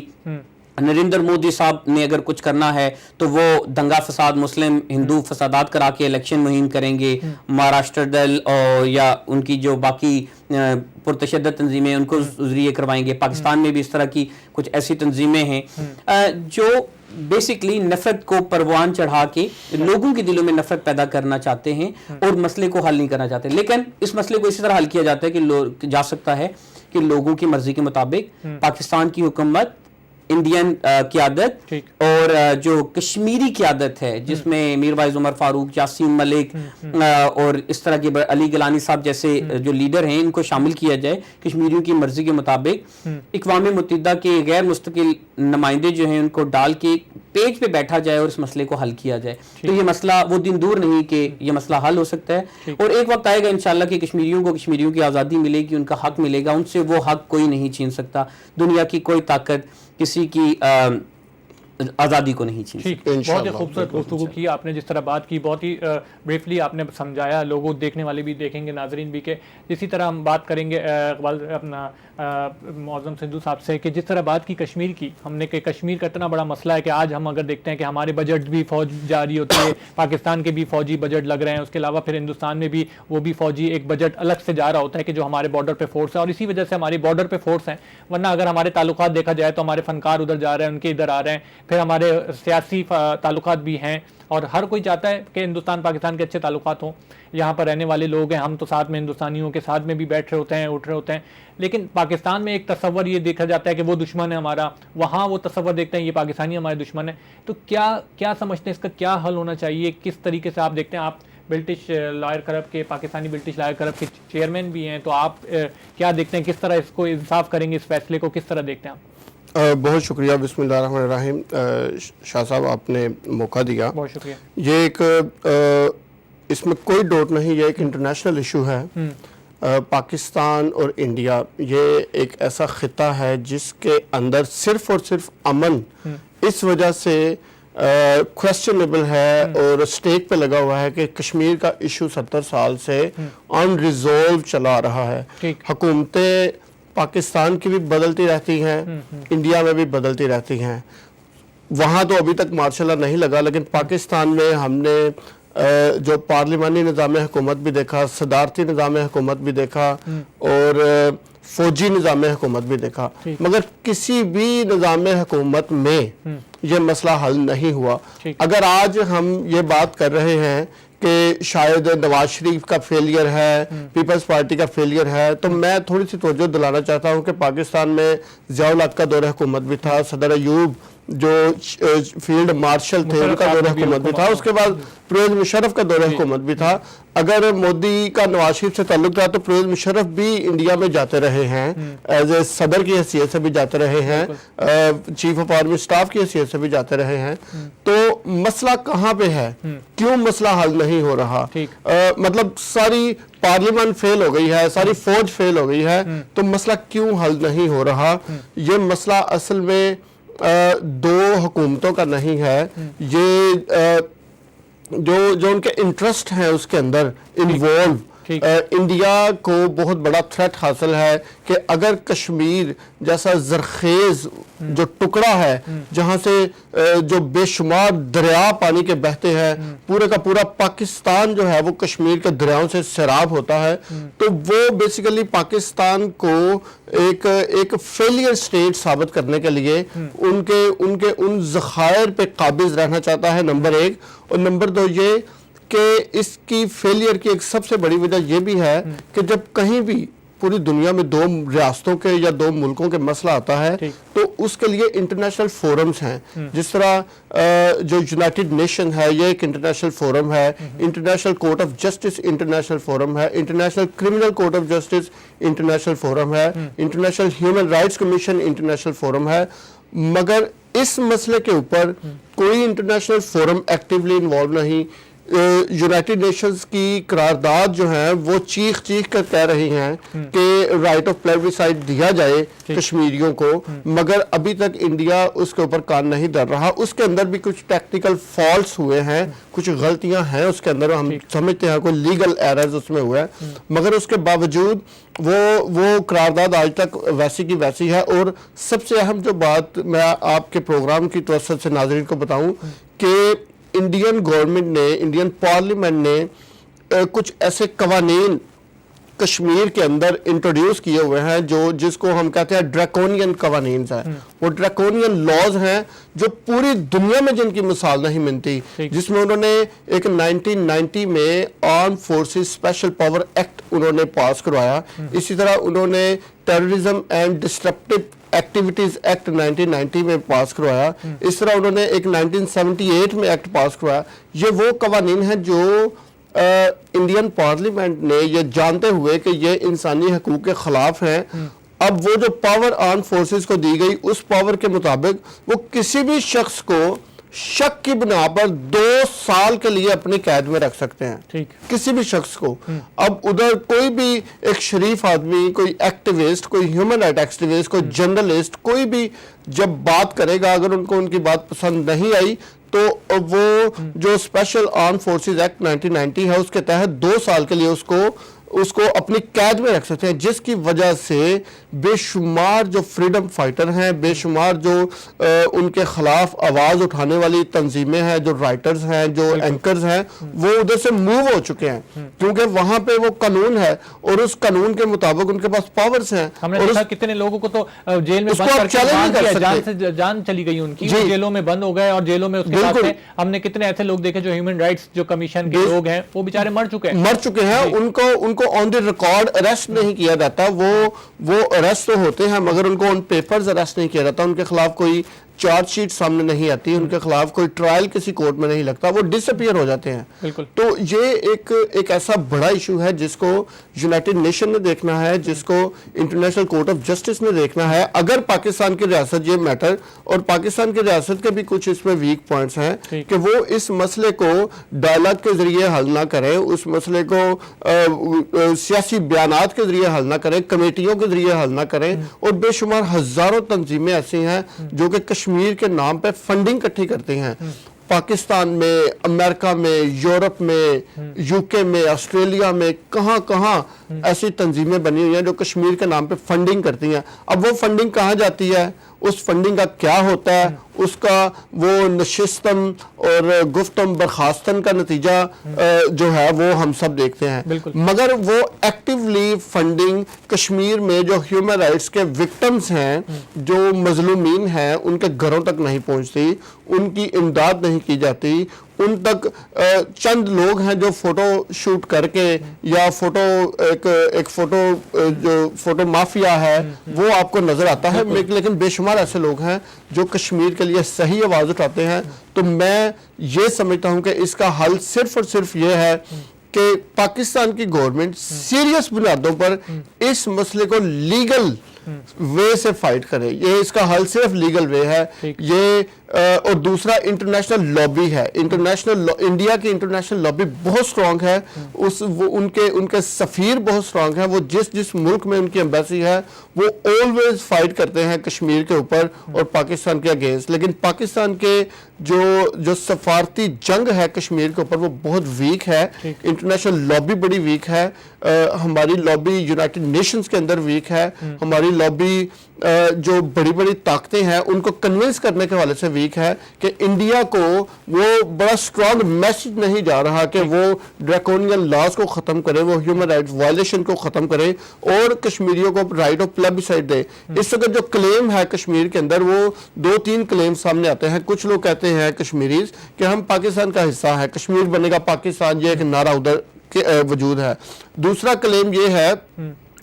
نریندر مودی صاحب نے اگر کچھ کرنا ہے تو وہ دنگا فساد مسلم ہندو فسادات کرا کے الیکشن مہم کریں گے, مہاراشٹر دل یا ان کی جو باقی پرتشدد تنظیمیں ان کو ذریعے کروائیں گے. پاکستان میں بھی اس طرح کی کچھ ایسی تنظیمیں ہیں جو بیسکلی نفرت کو پروان چڑھا کے لوگوں کے دلوں میں نفرت پیدا کرنا چاہتے ہیں اور مسئلے کو حل نہیں کرنا چاہتے. لیکن اس مسئلے کو اسی طرح حل کیا جاتا ہے کہ جا سکتا ہے کہ لوگوں کی مرضی کے مطابق پاکستان کی حکومت, انڈین قیادت اور جو کشمیری قیادت ہے جس میں میر وائز عمر فاروق, یاسین ملک اور اس طرح کے علی گیلانی صاحب جیسے جو لیڈر ہیں ان کو شامل کیا جائے. کشمیریوں کی مرضی کے مطابق اقوام متحدہ کے غیر مستقل نمائندے جو ہیں ان کو ڈال کے پیج پہ بیٹھا جائے اور اس مسئلے کو حل کیا جائے. تو یہ مسئلہ وہ دن دور نہیں کہ یہ مسئلہ حل ہو سکتا ہے, اور ایک وقت آئے گا انشاءاللہ کہ کشمیریوں کو کشمیریوں کی آزادی ملے گی, ان کا حق ملے گا, ان سے وہ حق کوئی نہیں چھین سکتا. دنیا کی کوئی طاقت کسی کی آزادی کو نہیں چھین سکتی. بہت ہی خوبصورت گفتگو کی آپ نے, جس طرح بات کی بہت ہی بریفلی آپ نے سمجھایا, لوگوں دیکھنے والے بھی دیکھیں گے, ناظرین بھی, کہ اسی طرح ہم بات کریں گے اپنا معظم سندھو صاحب سے کہ جس طرح بات کی کشمیر کی, ہم نے کہ کشمیر کا اتنا بڑا مسئلہ ہے کہ آج ہم اگر دیکھتے ہیں کہ ہمارے بجٹ بھی فوج جاری ہوتی ہے, پاکستان کے بھی فوجی بجٹ لگ رہے ہیں, اس کے علاوہ پھر ہندوستان میں بھی وہ بھی فوجی ایک بجٹ الگ سے جا رہا ہوتا ہے کہ جو ہمارے بارڈر پہ فورس ہے, اور اسی وجہ سے ہماری بارڈر پہ فورس ہیں. ورنہ اگر ہمارے تعلقات دیکھا جائے تو ہمارے فنکار ادھر جا رہے ہیں, ان کے ادھر آ رہے ہیں, پھر ہمارے سیاسی تعلقات بھی ہیں, اور ہر کوئی چاہتا ہے کہ ہندوستان پاکستان کے اچھے تعلقات ہوں. یہاں پر رہنے والے لوگ ہیں, ہم تو ساتھ میں ہندوستانیوں کے ساتھ میں بھی بیٹھ رہے ہوتے ہیں, اٹھ رہے ہوتے ہیں, لیکن پاکستان میں ایک تصور یہ دیکھا جاتا ہے کہ وہ دشمن ہے ہمارا, وہاں وہ تصور دیکھتے ہیں یہ پاکستانی ہمارے دشمن ہے. تو کیا سمجھتے ہیں اس کا کیا حل ہونا چاہیے, کس طریقے سے آپ دیکھتے ہیں؟ آپ برٹش لائر کلب کے, پاکستانی برٹش لائر کلب کے چیئرمین بھی ہیں, تو آپ کیا دیکھتے ہیں, کس طرح اس کو انصاف کریں گے, اس فیصلے کو کس طرح دیکھتے ہیں آپ؟ بہت شکریہ. بسم اللہ الرحمن الرحیم. شاہ صاحب آپ نے موقع دیا, بہت شکریہ. یہ ایک اس میں کوئی ڈاؤٹ نہیں, یہ ایک انٹرنیشنل ایشو ہے. پاکستان اور انڈیا یہ ایک ایسا خطہ ہے جس کے اندر صرف اور صرف امن اس وجہ سے کوسچنیبل ہے اور اسٹیک پہ لگا ہوا ہے کہ کشمیر کا ایشو 70 سال سے ان ریزولو چلا رہا ہے. حکومتیں پاکستان کی بھی بدلتی رہتی ہیں, انڈیا میں بھی بدلتی رہتی ہیں. وہاں تو ابھی تک مارشل لا نہیں لگا, لیکن پاکستان میں ہم نے جو پارلیمانی نظام حکومت بھی دیکھا, صدارتی نظام حکومت بھی دیکھا اور فوجی نظام حکومت بھی دیکھا, مگر کسی بھی نظام حکومت میں یہ مسئلہ حل نہیں ہوا. اگر آج ہم یہ بات کر رہے ہیں کہ شاید نواز شریف کا فیلئر ہے, پیپلز پارٹی کا فیلئر ہے, تو میں تھوڑی سی توجہ دلانا چاہتا ہوں کہ پاکستان میں ضیاء الحق کا دور حکومت بھی تھا, صدر ایوب جو فیلڈ مارشل تھے ان کا دور حکومت بھی تھا, اس کے بعد پرویز مشرف کا دور حکومت بھی تھا. اگر مودی کا نواز شریف سے تعلق تھا تو پرویز مشرف بھی انڈیا میں جاتے رہے ہیں, ایز اے صدر کی حیثیت سے بھی جاتے رہے ہیں, چیف آف آرمی سٹاف کی حیثیت سے بھی جاتے رہے ہیں. تو مسئلہ کہاں پہ ہے, کیوں مسئلہ حل نہیں ہو رہا؟ مطلب ساری پارلیمنٹ فیل ہو گئی ہے, ساری فوج فیل ہو گئی ہے, تو مسئلہ کیوں حل نہیں ہو رہا؟ یہ مسئلہ اصل میں دو حکومتوں کا نہیں ہے, یہ جو ان کے انٹرسٹ ہیں اس کے اندر انوالو. انڈیا کو بہت بڑا تھریٹ حاصل ہے کہ اگر کشمیر جیسا زرخیز جو ٹکڑا ہے جہاں سے جو بے شمار دریا پانی کے بہتے ہیں, پورے کا پورا پاکستان جو ہے وہ کشمیر کے دریاؤں سے سیراب ہوتا ہے, تو وہ بیسیکلی پاکستان کو ایک فیلئر سٹیٹ ثابت کرنے کے لیے ان ذخائر پہ قابض رہنا چاہتا ہے, نمبر ایک. اور نمبر دو یہ کہ اس کی فیلئر کی ایک سب سے بڑی وجہ یہ بھی ہے کہ جب کہیں بھی پوری دنیا میں دو ریاستوں کے یا دو ملکوں کے مسئلہ آتا ہے تو اس کے لیے انٹرنیشنل فورمز ہیں, جس طرح جو یونائٹڈ نیشن ہے یہ ایک انٹرنیشنل فورم ہے, international court of justice international forum ہے, international criminal court of justice international forum ہے, international human rights commission international forum ہے. مگر اس مسئلے کے اوپر کوئی انٹرنیشنل فورم ایکٹیولی انوالو نہیں, یونائٹڈ نیشنز کی قرارداد جو ہیں وہ چیخ چیخ کر کہہ رہی ہیں کہ رائٹ آف پلیبیسائٹ دیا جائے کشمیریوں کو، مگر ابھی تک انڈیا اس کے اوپر کان نہیں دھر رہا. اس کے اندر بھی کچھ ٹیکنیکل فالٹس ہوئے ہیں، کچھ غلطیاں ہیں اس کے اندر، ہم سمجھتے ہیں کوئی لیگل ایررز اس میں ہوئے ہیں، مگر اس کے باوجود وہ قرارداد آج تک ویسی کی ویسی ہے. اور سب سے اہم جو بات میں آپ کے پروگرام کی توسط سے ناظرین کو بتاؤں کہ انڈین گورنمنٹ نے، انڈین پارلیمنٹ نے کچھ ایسے قوانین کشمیر کے اندر انٹروڈیوس کیے ہوئے ہیں جس کو ہم کہتے ہیں ڈریکونین قوانین ہیں. وہ ڈریکونین لاز ہیں جو پوری دنیا میں جن کی مثال نہیں ملتی، جس میں انہوں نے ایک 1990 میں arm forces special power act انہوں نے پاس کروایا. اسی طرح انہوں نے terrorism and disruptive activities act 1990 میں پاس کروایا. اس طرح انہوں نے ایک 1978 میں ایکٹ پاس کروایا. یہ وہ قوانین ہیں جو انڈین پارلیمنٹ نے یہ جانتے ہوئے کہ یہ انسانی حقوق کے خلاف ہیں، اب وہ جو پاور آرم فورسز کو دی گئی اس پاور کے مطابق وہ کسی بھی شخص کو شک کی بنا پر 2 سال کے لیے اپنی قید میں رکھ سکتے ہیں، کسی بھی شخص کو. اب ادھر کوئی بھی ایک شریف آدمی، کوئی ایکٹیوسٹ، کوئی ہیومن رائٹ ایکٹیوسٹ، کوئی جرنلسٹ، کوئی بھی جب بات کرے گا، اگر ان کو ان کی بات پسند نہیں آئی تو وہ جو اسپیشل آرم فورسز ایکٹ 1990 ہے اس کے تحت 2 سال کے لیے اس کو اپنی قید میں رکھ سکتے ہیں، جس کی وجہ سے بے شمار جو فریڈم فائٹر ہیں، بے شمار جو ان کے خلاف آواز اٹھانے والی تنظیمیں ہیں، جو رائٹرز ہیں، جو اینکرز ہیں، وہ ادھر سے موو ہو چکے ہیں، کیونکہ وہاں پہ وہ قانون ہے اور اس قانون کے مطابق ان کے پاس پاورز ہیں. ہم نے دیکھا کتنے لوگوں کو تو جیل میں بند کر کے جان چلی گئی ان کی، جیلوں میں بند ہو گئے اور جیلوں میں اس کے بعد ہم نے کتنے ایسے لوگ دیکھے جو ہیومن رائٹس جو کمیشن کے لوگ ہیں وہ بیچارے مر چکے ہیں. ان کو آن دی ریکارڈ اریسٹ نہیں کیا جاتا، وہ اریسٹ تو ہوتے ہیں مگر ان کو ان پیپرز اریسٹ نہیں کیا جاتا، ان کے خلاف کوئی چارج شیٹ سامنے نہیں آتی، ان کے خلاف کوئی ٹرائل کسی کورٹ میں نہیں لگتا، وہ ڈس اپیئر ہو جاتے ہیں. تو یہ ایک ایسا بڑا ایشو ہے جس کو یونائٹڈ نیشن نے دیکھنا ہے، جس کو انٹرنیشنل کورٹ آف جسٹس نے دیکھنا ہے. اگر پاکستان کی ریاست یہ میٹر، اور پاکستان کی ریاست کے بھی کچھ اس میں ویک پوائنٹس ہیں کہ وہ اس مسئلے کو ڈائلاگ کے ذریعے حل نہ کریں، اس مسئلے کو سیاسی بیانات کے ذریعے حل نہ کریں، کمیٹیوں کے ذریعے حل نہ کریں. اور بے شمار ہزاروں تنظیمیں ایسی ہیں جو کہ کشمیر کے نام پہ فنڈنگ اکٹھی کرتے ہیں. پاکستان میں، امریکہ میں، یورپ میں، یو کے میں، آسٹریلیا میں، کہاں ایسی تنظیمیں بنی ہوئی ہیں جو کشمیر کے نام پہ فنڈنگ کرتی ہیں. اب وہ فنڈنگ کہاں جاتی ہے، اس فنڈنگ کا کیا ہوتا ہے، اس کا وہ نشستن اور گفتم برخاستن کا نتیجہ جو ہے وہ ہم سب دیکھتے ہیں. مگر وہ ایکٹیولی فنڈنگ کشمیر میں جو ہیومن رائٹس کے وکٹمز ہیں، جو مظلومین ہیں، ان کے گھروں تک نہیں پہنچتی، ان کی امداد نہیں کی جاتی. ان تک چند لوگ ہیں جو فوٹو شوٹ کر کے یا ایک فوٹو مافیا ہے وہ آپ کو نظر آتا ہے، لیکن بے شمار ایسے لوگ ہیں جو کشمیر کے لیے صحیح آواز اٹھاتے ہیں. تو میں یہ سمجھتا ہوں کہ اس کا حل صرف اور صرف یہ ہے کہ پاکستان کی گورنمنٹ سیریس بنیادوں پر اس مسئلے کو لیگل وے سے فائٹ کرے. یہ اس کا حل صرف لیگل وے ہے. یہ اور دوسرا انٹرنیشنل لابی ہے. انڈیا کی انٹرنیشنل لابی بہت سٹرونگ ہے. ان کے سفیر بہت سٹرونگ ہیں. وہ جس ملک میں ان کی ایمبیسی ہے وہ آلویز فائٹ کرتے ہیں کشمیر کے اوپر اور پاکستان کے اگینسٹ. لیکن پاکستان کے جو سفارتی جنگ ہے کشمیر کے اوپر وہ بہت ویک ہے. انٹرنیشنل لابی بڑی ویک ہے. ہماری لابی یونائٹڈ نیشنز کے اندر ویک ہے. ہماری لابی جو بڑی طاقتیں ہیں ان کو کنونس کرنے کے حوالے سے ویک ہے کہ انڈیا کو وہ بڑا سٹرونگ میسج نہیں جا رہا کہ وہ ڈریکونین لاز کو ختم کرے، وہ ہیومن رائٹ وائلیشن کو ختم کرے اور کشمیریوں کو رائٹ آف پلیبیسائٹ دے. اس وقت جو کلیم ہے کشمیر کے اندر وہ 2-3 کلیم سامنے آتے ہیں. کچھ لوگ کہتے ہیں کشمیریز کہ ہم پاکستان کا حصہ ہے، کشمیر بنے گا پاکستان، یہ ایک نعرہ ادھر وجود ہے. دوسرا کلیم یہ ہے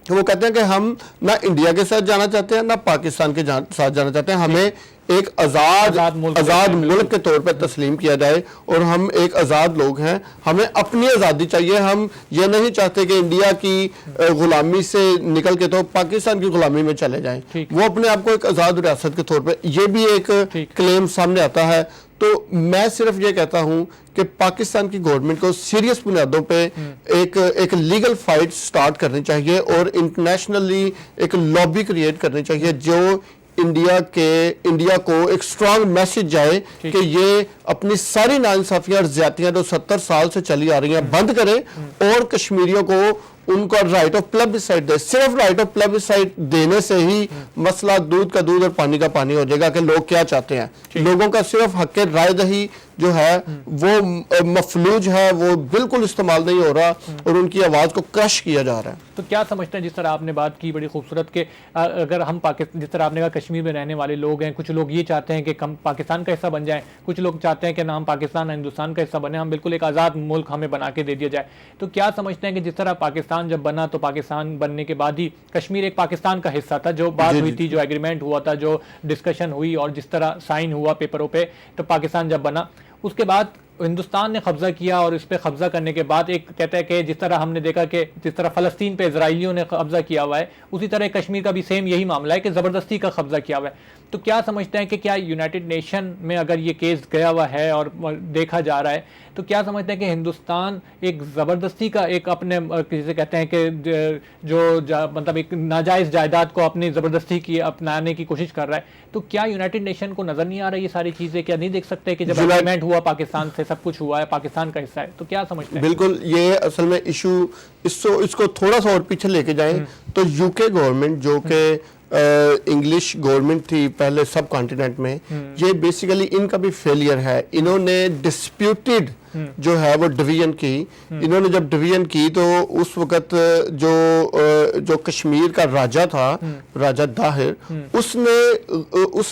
کہ وہ کہتے ہیں کہ ہم نہ انڈیا کے ساتھ جانا چاہتے ہیں نہ پاکستان کے ساتھ جانا چاہتے ہیں، ہمیں ایک آزاد ملک کے طور پہ تسلیم کیا جائے اور ہم ایک آزاد لوگ ہیں، ہمیں اپنی آزادی چاہیے. ہم یہ نہیں چاہتے کہ انڈیا کی غلامی سے نکل کے تو پاکستان کی غلامی میں چلے جائیں. وہ اپنے آپ کو ایک آزاد ریاست کے طور پہ، یہ بھی ایک کلیم سامنے آتا ہے. تو میں صرف یہ کہتا ہوں کہ پاکستان کی گورنمنٹ کو سیریس بنیادوں پہ ایک لیگل فائٹ سٹارٹ کرنی چاہیے اور انٹرنیشنلی ایک لابی کریٹ کرنی چاہیے جو انڈیا کو ایک سٹرانگ میسج جائے کہ یہ اپنی ساری ناانصافیاں اور زیادتیاں جو 70 سال سے چلی آ رہی ہیں بند کریں اور کشمیریوں کو ان کا رائٹ آف پلیبسائٹ دے. صرف رائٹ آف پلیبسائٹ دینے سے ہی مسئلہ دودھ کا دودھ اور پانی کا پانی ہو جائے گا کہ لوگ کیا چاہتے ہیں. لوگوں کا صرف حق رائے دہی جو ہے وہ مفلوج ہے, وہ بالکل استعمال نہیں ہو رہا اور ان کی آواز کو کرش کیا جا رہا ہے. تو کیا سمجھتے ہیں, جس طرح آپ نے بات کی بڑی خوبصورت کہ اگر ہم جس طرح آپ نے کہا کشمیر میں رہنے والے لوگ ہیں, کچھ لوگ یہ چاہتے ہیں کہ ہم پاکستان کا حصہ بن جائیں, کچھ لوگ چاہتے ہیں کہ نہ ہم پاکستان نہ ہندوستان کا حصہ بنے, ہم بالکل ایک آزاد ملک ہمیں بنا کے دے دیا جائے. تو کیا سمجھتے ہیں کہ جس طرح پاکستان جب بنا تو پاکستان بننے کے بعد ہی کشمیر ایک پاکستان کا حصہ تھا, جو بات ہوئی تھی, جو ایگریمنٹ ہوا تھا, جو ڈسکشن ہوئی اور جس طرح سائن ہوا پیپروں پہ, تو پاکستان جب بنا اس کے بعد ہندوستان نے قبضہ کیا اور اس پہ قبضہ کرنے کے بعد ایک کہتا ہے کہ جس طرح ہم نے دیکھا کہ جس طرح فلسطین پہ اسرائیلیوں نے قبضہ کیا ہوا ہے, اسی طرح کشمیر کا بھی سیم یہی معاملہ ہے کہ زبردستی کا قبضہ کیا ہوا ہے. تو کیا سمجھتے ہیں کہ کیا یونائٹڈ نیشن میں اگر یہ کیس گیا ہوا ہے اور دیکھا جا رہا ہے, تو کیا سمجھتے ہیں کہ ہندوستان ایک زبردستی کا ایک اپنے جسے کہتے ہیں کہ جو مطلب ایک ناجائز جائیداد کو اپنی زبردستی کی اپنانے کی کوشش کر رہا ہے, تو کیا یونائٹڈ نیشن کو نظر نہیں آ رہا یہ ساری چیزیں, کیا نہیں دیکھ سکتے کہ جب ایگریمنٹ ہوا پاکستان سے سب کچھ ہوا ہے, پاکستان کا حصہ ہے, تو کیا سمجھتے ہیں؟ بالکل, یہ اصل میں ایشو اس کو تھوڑا سا اور پیچھے لے کے جائیں تو یو کے گورنمنٹ جو کہ انگلش گورنمنٹ تھی پہلے سب کانٹیننٹ میں, یہ بیسیکلی ان کا بھی فیلئر ہے. انہوں نے ڈسپیوٹیڈ جو ہے وہ ڈویژن کی, انہوں نے جب ڈویژن کی تو اس وقت جو کشمیر کا راجہ تھا, راجہ داہر, اس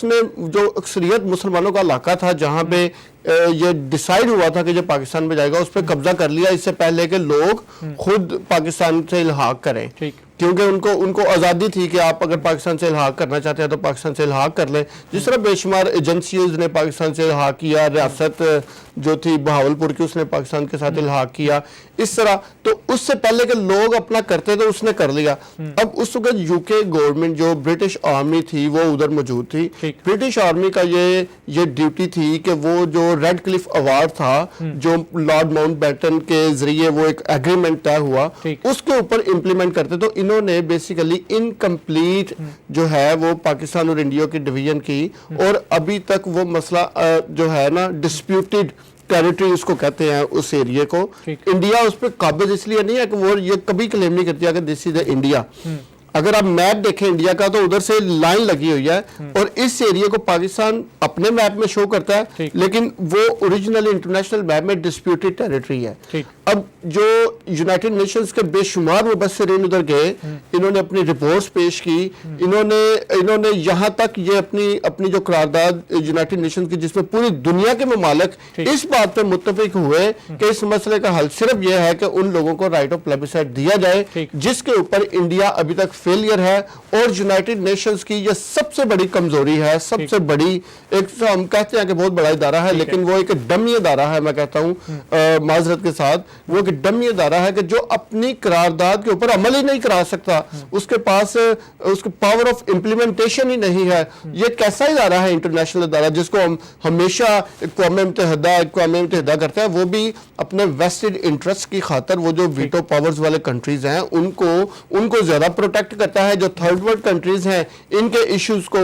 نے جو اکثریت مسلمانوں کا علاقہ تھا جہاں پہ یہ ڈیسائیڈ ہوا تھا کہ جو پاکستان میں جائے گا, اس پہ قبضہ کر لیا اس سے پہلے کہ لوگ خود پاکستان سے الحاق کریں, کیونکہ ان کو آزادی تھی کہ آپ اگر پاکستان سے الحاق کرنا چاہتے ہیں تو پاکستان سے الحاق کر لیں. جس طرح بے شمار ایجنسیز نے پاکستان سے الحاق کیا, ریاست جو تھی بہاولپور کی اس نے پاکستان کے ساتھ الحاق کیا, اس طرح. تو اس سے پہلے کہ لوگ اپنا کرتے تو اس نے کر لیا. اب اس وقت یو کے گورنمنٹ جو برٹش آرمی تھی وہ ادھر موجود تھی. برٹش آرمی کا یہ ڈیوٹی تھی کہ وہ جو ریڈ کلف ایوارڈ تھا جو لارڈ ماؤنٹ بیٹن کے ذریعے وہ ایک ایگریمنٹ طے ہوا, اس کے اوپر امپلیمنٹ کرتے. تو انہوں نے بیسیکلی انکمپلیٹ جو ہے وہ پاکستان اور انڈیا کی ڈویژن کی, اور ابھی تک وہ مسئلہ جو ہے نا ڈسپیوٹیڈ ٹیریٹری اس کو کہتے ہیں اس ایریے کو. انڈیا اس پہ قابض اس لیے نہیں ہے کہ وہ یہ کبھی کلیم نہیں کرتی کہ دس از انڈیا. اگر آپ میپ دیکھیں انڈیا کا تو ادھر سے لائن لگی ہوئی ہے اور اس ایریے کو پاکستان اپنے میپ میں شو کرتا ہے, لیکن وہ اوریجنل انٹرنیشنل میپ میں ڈسپیوٹیڈ ٹیریٹری ہے. اب جو یونائٹڈ نیشنز کے بے شمار مبصرین ادھر گئے, انہوں نے اپنی رپورٹس پیش کی, انہوں نے یہاں تک یہ اپنی جو قرارداد یونائٹڈ نیشنز کی جس میں پوری دنیا کے ممالک اس بات پہ متفق ہوئے کہ اس مسئلے کا حل صرف یہ ہے کہ ان لوگوں کو رائٹ آف پلیبسائٹ دیا جائے, جس کے اوپر انڈیا ابھی تک فیلئر ہے. اور یونائٹڈ نیشنز کی یہ سب سے بڑی کمزوری ہے, سب سے بڑی ایک ہم کہتے ہیں کہ بہت بڑا ادارہ ہے لیکن وہ ایک ڈمی ادارہ ہے. میں کہتا ہوں معذرت کے ساتھ وہ ایک ڈمی ادارہ ہے کہ جو اپنی قرارداد کے اوپر عمل ہی نہیں کرا سکتا, اس کے پاس اس کے پاور آف امپلیمنٹیشن ہی نہیں ہے. یہ کیسا ادارہ ہے انٹرنیشنل ادارہ جس کو ہم ہمیشہ اقوام متحدہ کرتے ہیں, وہ بھی اپنے ویسٹڈ انٹرسٹ کی خاطر وہ جو ویٹو پاورز والے کنٹریز ہیں ان کو زیادہ پروٹیکٹ کرتا ہے. جو تھرڈ ورلڈ کنٹریز ہیں ان کے ایشوز کو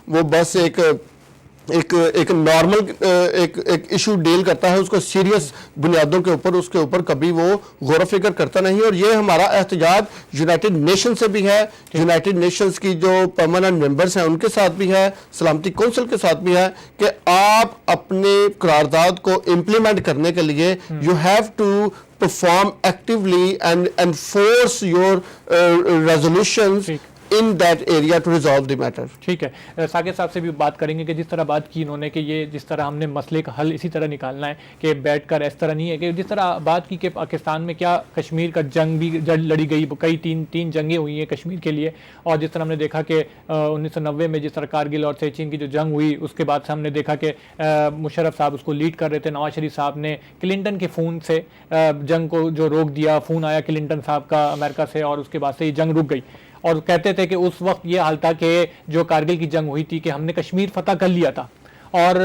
وہ بس ایک نارمل ایک ایشو ڈیل کرتا ہے, اس کو سیریس بنیادوں کے اوپر اس کے اوپر کبھی وہ غور و فکر کرتا نہیں. اور یہ ہمارا احتجاج یونائٹڈ نیشن سے بھی ہے, یونائٹڈ نیشنز کی جو پرماننٹ ممبرز ہیں ان کے ساتھ بھی ہے, سلامتی کونسل کے ساتھ بھی ہے, کہ آپ اپنے قرارداد کو امپلیمنٹ کرنے کے لیے you have to perform actively and enforce your resolutions in that area to resolve the matter. ٹھیک ہے, ثاقب صاحب سے بھی بات کریں گے کہ جس طرح بات کی انہوں نے کہ یہ جس طرح ہم نے مسئلے کا حل اسی طرح نکالنا ہے کہ بیٹھ کر اس طرح نہیں ہے, کہ جس طرح بات کی کہ پاکستان میں کیا کشمیر کا جنگ بھی لڑی گئی, کئی تین جنگیں ہوئی ہیں کشمیر کے لیے, اور جس طرح ہم نے دیکھا کہ 1990 میں جس طرح کارگل اور سیچین کی جو جنگ ہوئی اس کے بعد سے ہم نے دیکھا کہ مشرف صاحب اس کو لیڈ کر رہے تھے, نواز شریف صاحب نے کلنٹن کے فون سے جنگ کو جو روک دیا, فون آیا کلنٹن صاحب کا امریکہ سے اور اس کے بعد سے یہ جنگ رک گئی. اور کہتے تھے کہ اس وقت یہ حال تھا کہ جو کارگل کی جنگ ہوئی تھی کہ ہم نے کشمیر فتح کر لیا تھا, اور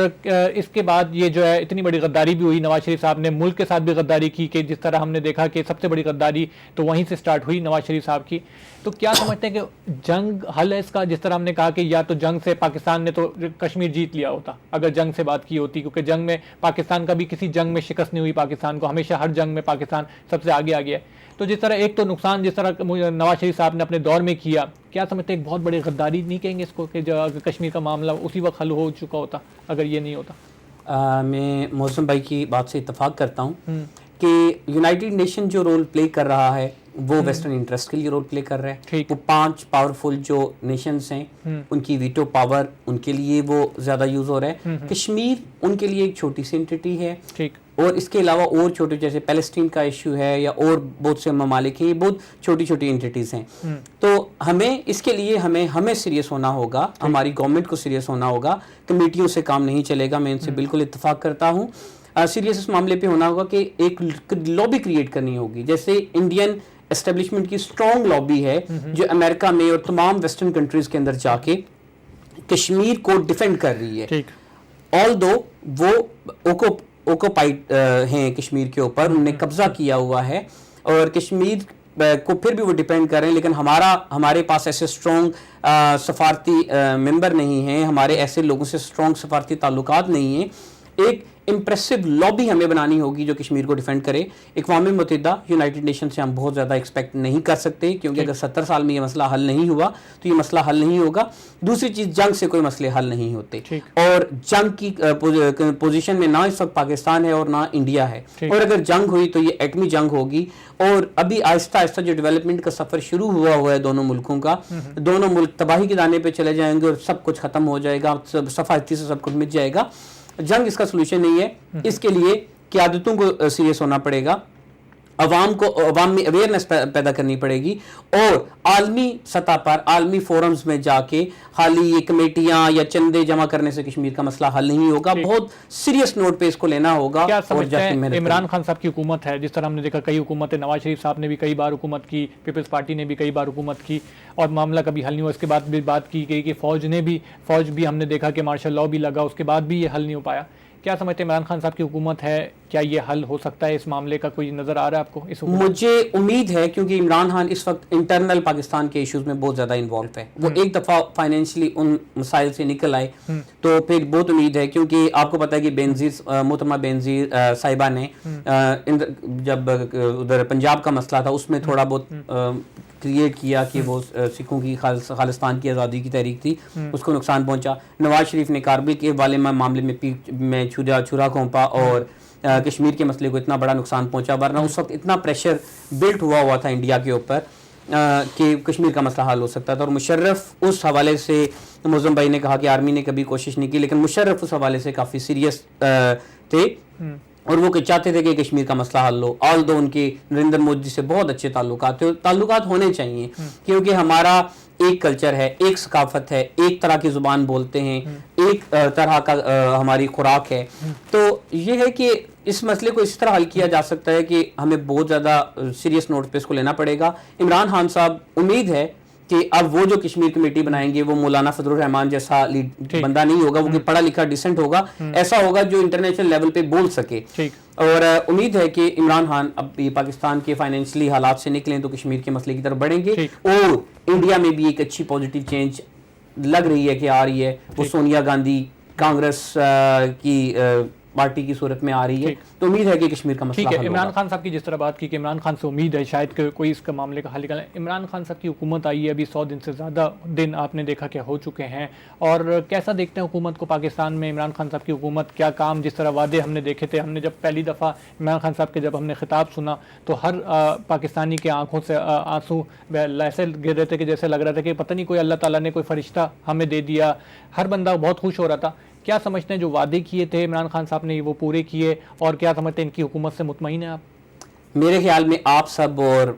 اس کے بعد یہ جو ہے اتنی بڑی غداری بھی ہوئی، نواز شریف صاحب نے ملک کے ساتھ بھی غداری کی کہ جس طرح ہم نے دیکھا کہ سب سے بڑی غداری تو وہیں سے سٹارٹ ہوئی نواز شریف صاحب کی. تو کیا سمجھتے ہیں کہ جنگ حل ہے اس کا؟ جس طرح ہم نے کہا کہ یا تو جنگ سے پاکستان نے تو کشمیر جیت لیا ہوتا اگر جنگ سے بات کی ہوتی، کیونکہ جنگ میں پاکستان کا بھی کسی جنگ میں شکست نہیں ہوئی، پاکستان کو ہمیشہ ہر جنگ میں پاکستان سب سے آگے ہے. تو جس طرح ایک تو نقصان جس طرح نواز شریف صاحب نے اپنے دور میں کیا، کیا سمجھتے ہیں ایک بہت بڑی غداری نہیں کہیں گے اس کو کہ جو کشمیر کا معاملہ اسی وقت حل ہو چکا ہوتا اگر یہ نہیں ہوتا؟ میں محسن بھائی کی بات سے اتفاق کرتا ہوں کہ یونائٹڈ نیشن جو رول پلے کر رہا ہے وہ ویسٹرن انٹرسٹ کے لیے رول پلے کر رہا ہے. وہ 5 پاورفل جو نیشنز ہیں ان کی ویٹو پاور ان کے لیے وہ زیادہ یوز ہو رہا ہے. کشمیر ان کے لیے ایک چھوٹی سی انٹیٹی ہے، اور اس کے علاوہ اور چھوٹے جیسے پیلسٹین کا ایشو ہے یا اور بہت سے ممالک ہیں، یہ بہت چھوٹی چھوٹی انٹیٹیز ہیں. تو ہمیں اس کے لیے ہمیں سیریس ہونا ہوگا، ہماری گورنمنٹ کو سیریس ہونا ہوگا. کمیٹیوں سے کام نہیں چلے گا، میں ان سے بالکل اتفاق کرتا ہوں. سیریس اس معاملے پہ ہونا ہوگا کہ ایک لابی کریٹ کرنی ہوگی، جیسے انڈین اسٹیبلشمنٹ کی اسٹرانگ لابی ہے جو امریکہ میں اور تمام ویسٹرن کنٹریز کے اندر جا کے کشمیر کو ڈیفینڈ کر رہی ہے. آل دو وہ اوکوپائڈ ہیں کشمیر کے اوپر، انہوں نے قبضہ کیا ہوا ہے اور کشمیر کو پھر بھی وہ ڈیپینڈ کر رہے ہیں، لیکن ہمارے پاس ایسے اسٹرانگ سفارتی ممبر نہیں ہیں، ہمارے ایسے لوگوں سے اسٹرانگ سفارتی تعلقات نہیں ہیں. ایک امپریسو لابی ہمیں بنانی ہوگی جو کشمیر کو ڈیفینڈ کرے. اقوام متحدہ یونائٹڈ نیشن سے ہم بہت زیادہ ایکسپیکٹ نہیں کر سکتے، کیونکہ اگر 70 سال میں یہ مسئلہ حل نہیں ہوا تو یہ مسئلہ حل نہیں ہوگا. دوسری چیز، جنگ سے کوئی مسئلے حل نہیں ہوتے، اور جنگ کی پوزیشن میں نہ اس وقت پاکستان ہے اور نہ انڈیا ہے. اور اگر جنگ ہوئی تو یہ ایٹمی جنگ ہوگی. اور ابھی آہستہ آہستہ جو ڈیولپمنٹ کا سفر شروع ہوا ہے دونوں ملکوں کا، دونوں ملک تباہی کے دانے پہ چلے جائیں گے اور سب کچھ ختم ہو جائے گا، صفائی سے سب کچھ مٹ جائے گا. جنگ اس کا سلوشن نہیں ہے. اس کے لیے قیادتوں کو سیریس ہونا پڑے گا، عوام میں اویئرنیس پیدا کرنی پڑے گی، اور عالمی سطح پر عالمی فورمز میں جا کے خالی یہ کمیٹیاں یا چندے جمع کرنے سے کشمیر کا مسئلہ حل نہیں ہوگا. بہت سیریس نوٹ پہ اس کو لینا ہوگا. کیا سمجھتے ہیں عمران خان صاحب کی حکومت ہے، جس طرح ہم نے دیکھا کئی حکومتیں، نواز شریف صاحب نے بھی کئی بار حکومت کی، پیپلز پارٹی نے بھی کئی بار حکومت کی اور معاملہ کبھی حل نہیں ہوا. اس کے بعد بھی بات کی گئی کہ فوج بھی ہم نے دیکھا کہ مارشل لاء بھی لگا، اس کے بعد بھی یہ حل نہیں ہو پایا. کیا سمجھتے ہیں عمران خان صاحب کی حکومت ہے، کیا یہ حل ہو سکتا ہے؟ اس معاملے کا کوئی نظر آ رہا ہے آپ کو اس حکومت؟ مجھے امید ہے، کیونکہ عمران خان اس وقت انٹرنل پاکستان کے ایشوز میں بہت زیادہ انوالو ہے. وہ ایک دفعہ فائنینشلی ان مسائل سے نکل آئے تو پھر بہت امید ہے، کیونکہ آپ کو پتا ہے کہ محترمہ بینظیر صاحبہ نے جب ادھر پنجاب کا مسئلہ تھا اس میں تھوڑا بہت کریٹ کیا کہ وہ سکھوں کی خالصتان کی آزادی کی تحریک تھی، اس کو نقصان پہنچا. نواز شریف نے کارگل کے حوالے میں معاملے میں چھرا کھونپا اور کشمیر کے مسئلے کو اتنا بڑا نقصان پہنچا، ورنہ اس وقت اتنا پریشر بلٹ ہوا تھا انڈیا کے اوپر کہ کشمیر کا مسئلہ حل ہو سکتا تھا. اور مشرف اس حوالے سے، معظم بھائی نے کہا کہ آرمی نے کبھی کوشش نہیں کی، لیکن مشرف اس حوالے سے کافی سیریس تھے اور وہ چاہتے تھے کہ کشمیر کا مسئلہ حل ہو. آل دو ان کے نریندر مودی سے بہت اچھے تعلقات ہونے چاہیے، کیونکہ ہمارا ایک کلچر ہے، ایک ثقافت ہے، ایک طرح کی زبان بولتے ہیں، ایک طرح کا ہماری خوراک ہے. تو یہ ہے کہ اس مسئلے کو اس طرح حل کیا جا سکتا ہے کہ ہمیں بہت زیادہ سیریس نوٹ پہ اس کو لینا پڑے گا. عمران خان صاحب امید ہے کہ اب وہ جو کشمیر کمیٹی بنائیں گے وہ مولانا فضل الرحمان جیسا بندہ نہیں ہوگا، وہ پڑھا لکھا ڈیسنٹ ہوگا، ایسا ہوگا جو انٹرنیشنل لیول پہ بول سکے. اور امید ہے کہ عمران خان اب پاکستان کے فائنینشلی حالات سے نکلیں تو کشمیر کے مسئلے کی طرف بڑھیں گے. اور انڈیا میں بھی ایک اچھی پازیٹیو چینج لگ رہی ہے کہ آ رہی ہے، وہ سونیا گاندھی کانگریس کی پارٹی کی صورت میں آ رہی ہے. تو امید ہے کہ کشمیر کا مسئلہ حل ہوگا. عمران خان صاحب کی جس طرح بات کی کہ عمران خان سے امید ہے شاید کہ کوئی اس کا معاملے کا حل نکالے. عمران خان صاحب کی حکومت آئی ہے، ابھی 100 دن سے زیادہ دن آپ نے دیکھا کہ ہو چکے ہیں، اور کیسا دیکھتے ہیں حکومت کو پاکستان میں؟ عمران خان صاحب کی حکومت کیا کام، جس طرح وعدے ہم نے دیکھے تھے، ہم نے جب پہلی دفعہ عمران خان صاحب کے جب ہم نے خطاب سنا تو ہر پاکستانی کے آنکھوں سے آنسو ایسے گر رہے تھے کہ جیسے لگ رہا تھا کہ پتہ نہیں کوئی اللہ تعالیٰ نے کوئی فرشتہ ہمیں دے دیا. ہر بندہ بہت خوش ہو رہا تھا. کیا سمجھتے ہیں جو وعدے کیے تھے عمران خان صاحب نے وہ پورے کیے، اور کیا سمجھتے ہیں ان کی حکومت سے مطمئن ہیں آپ؟ میرے خیال میں آپ سب اور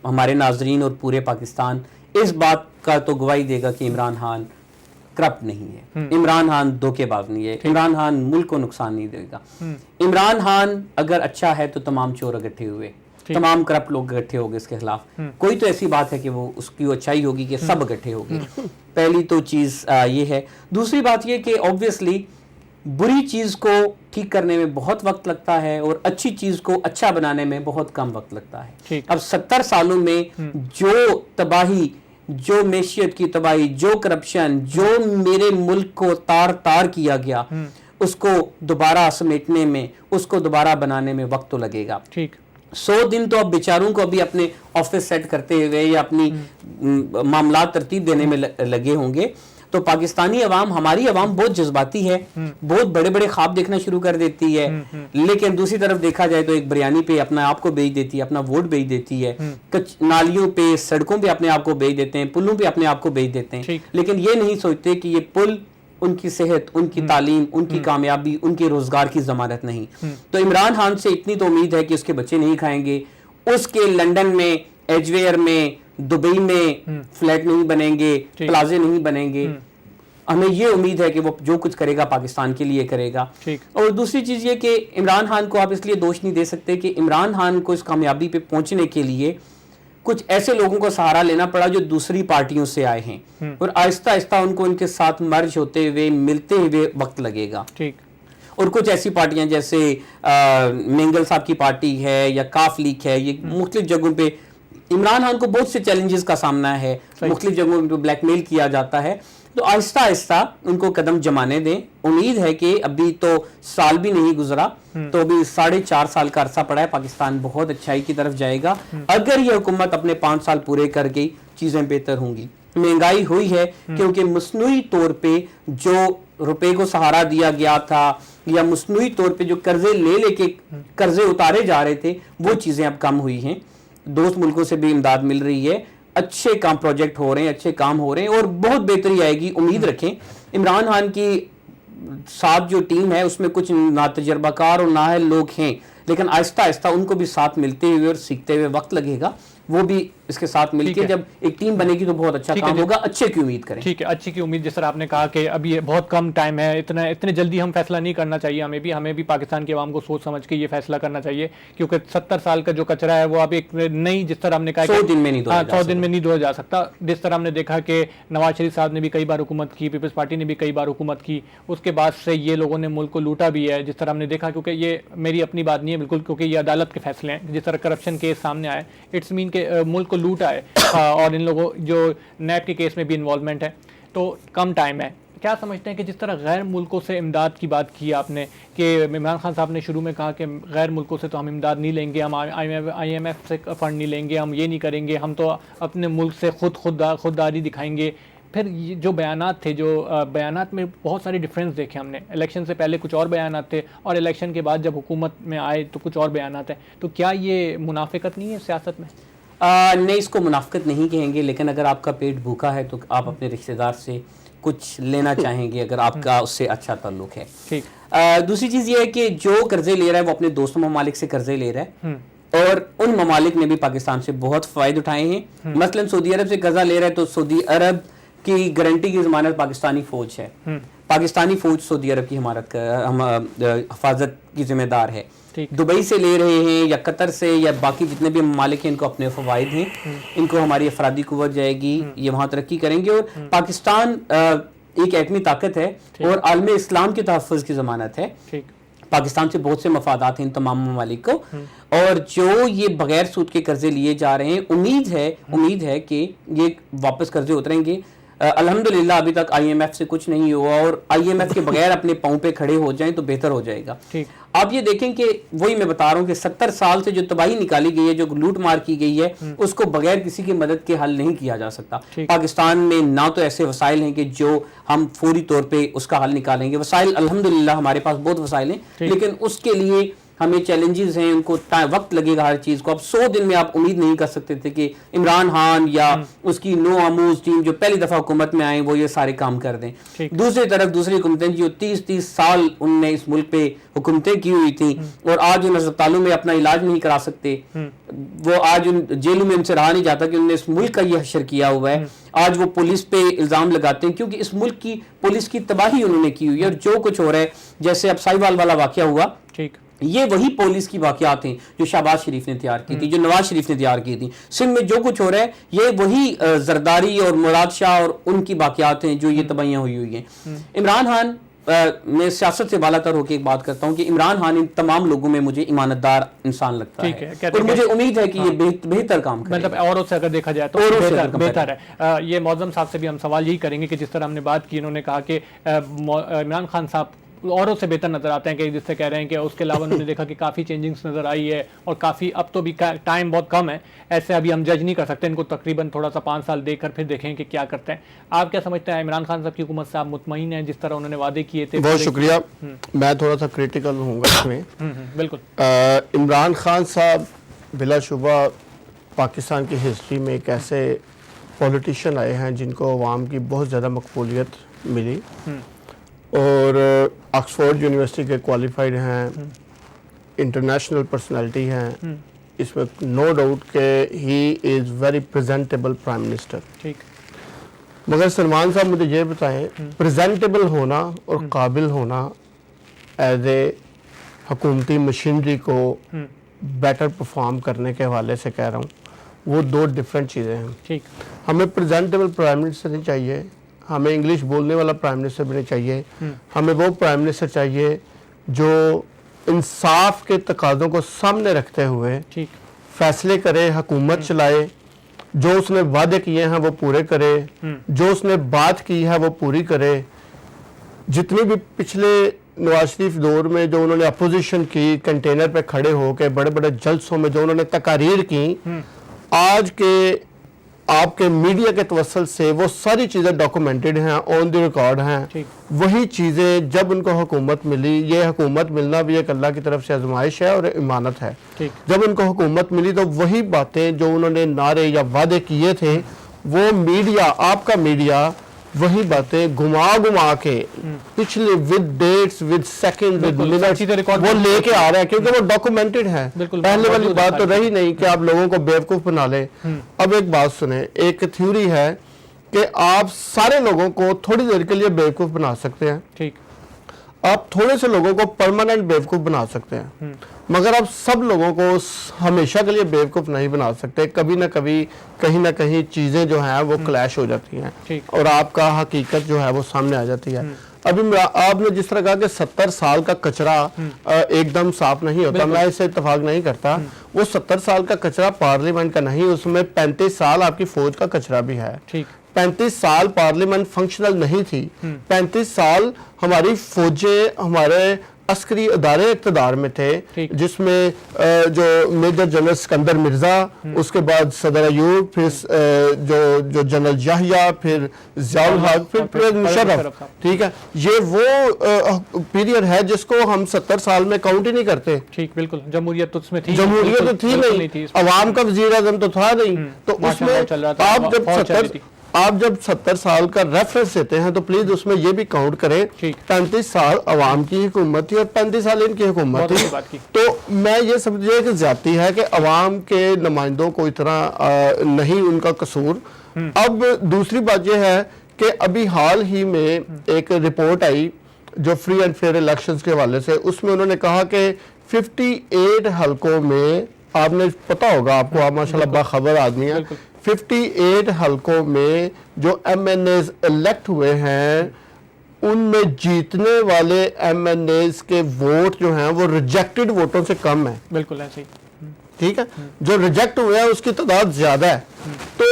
ہمارے ناظرین اور پورے پاکستان اس بات کا تو گواہی دے گا کہ عمران خان کرپٹ نہیں ہے، عمران خان دھوکے باز نہیں ہے، عمران خان ملک کو نقصان نہیں دے گا. عمران خان اگر اچھا ہے تو تمام چور اکٹھے ہوئے، تمام کرپٹ لوگ اکٹھے ہو گئے اس کے خلاف. کوئی تو ایسی بات ہے کہ وہ اس کی اچھائی ہوگی کہ سب اکٹھے ہو گئے. پہلی تو چیز یہ ہے. دوسری بات یہ کہ obviously بری چیز کو ٹھیک کرنے میں بہت وقت لگتا ہے اور اچھی چیز کو اچھا بنانے میں بہت کم وقت لگتا ہے. اب 70 سالوں میں جو تباہی، جو معیشت کی تباہی، جو کرپشن، جو میرے ملک کو تار تار کیا گیا، اس کو دوبارہ سمیٹنے میں، اس کو دوبارہ بنانے میں وقت تو لگے گا. 100 دن تو اب بیچاروں کو ابھی اپنے آفس سیٹ کرتے ہوئے یا اپنی معاملات ترتیب دینے میں لگے ہوں گے. تو پاکستانی عوام، ہماری عوام بہت جذباتی ہے، بہت بڑے بڑے خواب دیکھنا شروع کر دیتی ہے، لیکن دوسری طرف دیکھا جائے تو ایک بریانی پہ اپنے آپ کو بیچ دیتی ہے، اپنا ووٹ بیچ دیتی ہے، نالیوں پہ، سڑکوں پہ اپنے آپ کو بیچ دیتے ہیں، پلوں پہ اپنے آپ کو بیچ دیتے ہیں، لیکن یہ نہیں سوچتے کہ یہ پل ان کی صحت، ان کی تعلیم، ان کی کامیابی، ان کے روزگار کی ضمانت نہیں. تو عمران خان سے اتنی تو امید ہے کہ اس کے بچے نہیں کھائیں گے، اس کے لنڈن میں، ایجویئر میں، دبئی میں فلیٹ نہیں بنیں گے، پلازے نہیں بنیں گے. ہمیں یہ امید ہے کہ وہ جو کچھ کرے گا پاکستان کے لیے کرے گا. اور دوسری چیز یہ کہ عمران خان کو آپ اس لیے دوش نہیں دے سکتے کہ عمران خان کو اس کامیابی پہ پہنچنے کے لیے کچھ ایسے لوگوں کو سہارا لینا پڑا جو دوسری پارٹیوں سے آئے ہیں، اور آہستہ آہستہ ان کو ان کے ساتھ مرج ہوتے ہوئے، ملتے ہوئے وقت لگے گا. اور کچھ ایسی پارٹیاں جیسے مینگل صاحب کی پارٹی ہے یا کاف لیگ ہے، یہ مختلف جگہوں پہ عمران خان کو بہت سے چیلنجز کا سامنا ہے، مختلف جگہوں پہ بلیک میل کیا جاتا ہے. تو آہستہ آہستہ ان کو قدم جمانے دیں. امید ہے کہ ابھی تو سال بھی نہیں گزرا، تو ابھی 4.5 سال کا عرصہ پڑا ہے، پاکستان بہت اچھائی کی طرف جائے گا. اگر یہ حکومت اپنے 5 سال پورے کر گئی، چیزیں بہتر ہوں گی. مہنگائی ہوئی ہے کیونکہ مصنوعی طور پہ جو روپے کو سہارا دیا گیا تھا یا مصنوعی طور پہ جو قرضے لے کے قرضے اتارے جا رہے تھے، وہ چیزیں اب کم ہوئی ہیں. دوست ملکوں سے بھی امداد مل رہی ہے، اچھے کام پروجیکٹ ہو رہے ہیں، اچھے کام ہو رہے ہیں اور بہت بہتری آئے گی. امید رکھیں. عمران خان کی ساتھ جو ٹیم ہے اس میں کچھ ناتجربہ کار اور نااہل لوگ ہیں، لیکن آہستہ آہستہ ان کو بھی ساتھ ملتے ہوئے اور سیکھتے ہوئے وقت لگے گا. وہ بھی اس کے ساتھ مل کے جب ایک ٹیم بنے گی تو بہت اچھا کام ہوگا. اچھے کی امید کریں. ٹھیک ہے، اچھی کی امید. جس طرح آپ نے کہا کہ ابھی یہ بہت کم ٹائم ہے، اتنے جلدی ہم فیصلہ نہیں کرنا چاہیے. ہمیں بھی پاکستان کی عوام کو سوچ سمجھ کے یہ فیصلہ کرنا چاہیے، کیونکہ 70 سال کا جو کچرا ہے وہ اب ایک نئی، جس طرح ہم نے کہا 100 دن میں نہیں دھویا جا سکتا. جس طرح ہم نے دیکھا کہ نواز شریف صاحب نے بھی کئی بار حکومت کی، پیپلز پارٹی نے بھی کئی بار حکومت کی، اس کے بعد سے یہ لوگوں نے ملک کو لوٹا بھی ہے. جس طرح ہم نے دیکھا، کیونکہ یہ میری اپنی بات نہیں ہے بالکل، کیونکہ یہ عدالت کے فیصلے ہیں. جس طرح کرپشن کیس سامنے آئے، اٹس مین کہ ملک کو لوٹا ہے، اور ان لوگوں جو نیب کے کیس میں بھی انوالومنٹ ہے. تو کم ٹائم ہے. کیا سمجھتے ہیں کہ جس طرح غیر ملکوں سے امداد کی بات کی آپ نے، کہ عمران خان صاحب نے شروع میں کہا کہ غیر ملکوں سے تو ہم امداد نہیں لیں گے، ہم آئی ایم ایف سے فنڈ نہیں لیں گے، ہم یہ نہیں کریں گے، ہم تو اپنے ملک سے خودداری دکھائیں گے. پھر جو بیانات تھے، جو بیانات میں بہت سارے ڈفرینس دیکھے ہم نے. الیکشن سے پہلے کچھ اور بیانات تھے، اور الیکشن کے بعد جب حکومت میں آئے تو کچھ اور بیانات ہیں. تو کیا یہ منافقت نہیں ہے سیاست میں؟ نہیں، اس کو منافقت نہیں کہیں گے، لیکن اگر آپ کا پیٹ بھوکا ہے تو آپ اپنے رشتہ دار سے کچھ لینا چاہیں گے اگر آپ کا اس سے اچھا تعلق ہے. دوسری چیز یہ ہے کہ جو قرضے لے رہا ہے وہ اپنے دوست ممالک سے قرضے لے رہا ہے، اور ان ممالک نے بھی پاکستان سے بہت فوائد اٹھائے ہیں. مثلا سعودی عرب سے قرضہ لے رہا ہے تو سعودی عرب کی گارنٹی کی ضمانت پاکستانی فوج ہے. پاکستانی فوج سعودی عرب کی حفاظت کی ذمہ دار ہے. دبئی سے لے رہے ہیں یا قطر سے یا باقی جتنے بھی ممالک ہیں، ان کو اپنے فوائد ہیں، ان کو ہماری افرادی قوت جائے گی، یہ وہاں ترقی کریں گے. اور پاکستان ایک ایٹمی طاقت ہے اور عالم اسلام کے تحفظ کی ضمانت ہے. پاکستان سے بہت سے مفادات ہیں ان تمام ممالک کو، اور جو یہ بغیر سود کے قرضے لیے جا رہے ہیں، امید ہے کہ یہ واپس قرضے اتریں گے. الحمدللہ ابھی تک آئی ایم ایف سے کچھ نہیں ہوا، اور آئی ایم ایف کے بغیر اپنے پاؤں پہ کھڑے ہو جائیں تو بہتر ہو جائے گا. آپ یہ دیکھیں کہ وہی میں بتا رہا ہوں کہ 70 سال سے جو تباہی نکالی گئی ہے، جو لوٹ مار کی گئی ہے، اس کو بغیر کسی کی مدد کے حل نہیں کیا جا سکتا. پاکستان میں نہ تو ایسے وسائل ہیں کہ جو ہم فوری طور پہ اس کا حل نکالیں گے. وسائل الحمدللہ ہمارے پاس بہت وسائل ہیں، لیکن اس کے لیے ہمیں چیلنجز ہیں، ان کو وقت لگے گا ہر چیز کو. اب 100 دن میں آپ امید نہیں کر سکتے تھے کہ عمران خان یا اس کی نو آموز ٹیم جو پہلی دفعہ حکومت میں آئیں وہ یہ سارے کام کر دیں. دوسری طرف دوسری حکومتیں جو 30 سال ان نے اس ملک پہ حکومتیں کی ہوئی تھیں، اور آج ان ہسپتالوں میں اپنا علاج نہیں کرا سکتے، وہ آج ان جیلوں میں ان سے رہا نہیں جاتا کہ انہوں نے اس ملک کا یہ حشر کیا ہوا ہے. آج وہ پولیس پہ الزام لگاتے ہیں کیونکہ اس ملک کی پولیس کی تباہی انہوں نے کی ہوئی ہے. اور جو کچھ ہو رہا ہے، جیسے اب ساہیوال والا واقعہ ہوا، یہ وہی پولیس کی واقعات ہیں جو شہباز شریف نے تیار کی تھی، جو نواز شریف نے تیار کی تھی. سندھ میں جو کچھ ہو رہا ہے یہ وہی زرداری اور مراد شاہ اور ان کی واقعات ہیں جو یہ تباہیاں ہوئی ہیں. عمران خان میں سیاست سے بالا تر ہو کے ایک بات کرتا ہوں کہ عمران خان ان تمام لوگوں میں مجھے ایماندار انسان لگتا ہے اور مجھے امید ہے کہ یہ بہتر کام کرے، مطلب اوروں سے اگر دیکھا جائے تو بہتر ہے۔ یہ معظم صاحب سے بھی ہم سوال یہی کریں گے کہ جس طرح ہم نے بات کی، انہوں نے کہا کہ عمران خان صاحب اوروں سے بہتر نظر آتے ہیں، کہ جس سے کہہ رہے ہیں کہ اس کے علاوہ انہوں نے دیکھا کہ کافی چینجنگز نظر آئی ہے اور کافی اب تو بھی ٹائم بہت کم ہے، ایسے ابھی ہم جج نہیں کر سکتے ان کو، تقریباً تھوڑا سا 5 سال دیکھ کر پھر دیکھیں کہ کیا کرتے ہیں۔ آپ کیا سمجھتے ہیں عمران خان صاحب کی حکومت سے آپ مطمئن ہیں جس طرح انہوں نے وعدے کیے تھے؟ بہت شکریہ، میں تھوڑا سا کریٹیکل ہوں گا اس میں۔ بالکل، عمران خان صاحب بلا شبہ پاکستان کی ہسٹری میں ایک ایسے پولیٹیشین آئے ہیں جن کو عوام کی بہت زیادہ مقبولیت ملی، اور آکسفورڈ یونیورسٹی کے کوالیفائڈ ہیں، انٹرنیشنل پرسنالٹی ہیں، اس میں نو ڈاؤٹ کہ he is very presentable prime minister. ٹھیک، مگر سلمان صاحب مجھے یہ بتائیں، پریزنٹیبل ہونا اور قابل ہونا ایز اے حکومتی مشینری کو بیٹر پرفارم کرنے کے حوالے سے کہہ رہا ہوں، وہ دو ڈفرینٹ چیزیں ہیں۔ ٹھیک، ہمیں پریزنٹیبل پرائم منسٹر نہیں چاہیے، ہمیں انگلش بولنے والا پرائم منسٹر بھی نہیں چاہیے، ہمیں وہ پرائم منسٹر چاہیے جو انصاف کے تقاضوں کو سامنے رکھتے ہوئے ٹھیک، فیصلے کرے، حکومت چلائے، جو اس نے وعدے کیے ہیں وہ پورے کرے، جو اس نے بات کی ہے وہ پوری کرے۔ جتنی بھی پچھلے نواز شریف دور میں جو انہوں نے اپوزیشن کی، کنٹینر پہ کھڑے ہو کے بڑے بڑے جلسوں میں جو انہوں نے تقاریر کی، آج کے آپ کے میڈیا کے توسل سے وہ ساری چیزیں ڈاکومنٹڈ ہیں، آن دی ریکارڈ ہیں۔ وہی چیزیں جب ان کو حکومت ملی، یہ حکومت ملنا بھی ایک اللہ کی طرف سے آزمائش ہے اور امانت ہے، جب ان کو حکومت ملی تو وہی باتیں جو انہوں نے نعرے یا وعدے کیے تھے، وہ میڈیا، آپ کا میڈیا، وہی باتیں گھما کے پچھلے with dates, with second, with minutes وہ لے کے آ رہے ہیں، کیونکہ وہ ڈاکومنٹڈ ہیں۔ پہلے والی بات تو رہی نہیں کہ آپ لوگوں کو بیوقوف بنا لیں۔ اب ایک بات سنیں، ایک تھیوری ہے کہ آپ سارے لوگوں کو تھوڑی دیر کے لیے بیوقوف بنا سکتے ہیں، ٹھیک، آپ تھوڑے سے لوگوں کو پرماننٹ بیوقوف بنا سکتے ہیں، مگر آپ سب لوگوں کو ہمیشہ کے لیے بیوقوف نہیں بنا سکتے۔ کبھی نہ کبھی کہیں نہ کہیں چیزیں جو ہیں وہ کلیش ہو جاتی ہیں اور آپ کا حقیقت جو ہے وہ سامنے آ جاتی ہے۔ ابھی آپ نے جس طرح کہا کہ 70 سال کا کچرا ایک دم صاف نہیں ہوتا، میں اس سے اتفاق نہیں کرتا۔ وہ 70 سال کا کچرا پارلیمنٹ کا نہیں، اس میں 35 سال آپ کی فوج کا کچرا بھی ہے۔ 35 سال پارلیمنٹ فنکشنل نہیں تھی، 35 سال ہماری فوجیں، ہمارے عسکری ادارے اقتدار میں تھے، جس میں جو میجر جنرل سکندر مرزا، اس کے بعد صدر ایوب، پھر جو جنرل یحییٰ، پھر ضیاء الحق، پھر مشرف، ٹھیک ہے، یہ وہ پیریڈ ہے جس کو ہم 70 سال میں کاؤنٹ ہی نہیں کرتے۔ ٹھیک، بالکل، جمہوریت تو اس میں تھی، جمہوریت تو تھی نہیں، عوام کا وزیر اعظم تو تھا نہیں، تو اس میں آپ جب 70 سال کا ریفرنس دیتے ہیں تو پلیز اس میں یہ بھی کاؤنٹ کریں 35 سال عوام کی حکومت تھی اور 35 سال ان کی حکومت تھی۔ تو میں یہ سمجھے کہ زیادتی ہے کہ عوام کے نمائندوں کو اتنا نہیں ان کا قصور۔ اب دوسری بات یہ ہے کہ ابھی حال ہی میں ایک رپورٹ آئی جو فری اینڈ فیئر الیکشنز کے حوالے سے، اس میں انہوں نے کہا کہ 58 حلقوں میں، آپ نے پتا ہوگا، آپ کو، آپ ماشاءاللہ باخبر آدمی ہیں، 58 حلقوں میں جو ایم این ایز الیکٹ ہوئے ہیں، ان میں جیتنے والے ایم این ایز کے ووٹ جو ہیں وہ ریجیکٹڈ ووٹوں سے کم ہیں۔ بالکل ایسے ہی، ٹھیک ہے، جو ریجیکٹ ہوئے ہیں اس کی تعداد زیادہ ہے۔ تو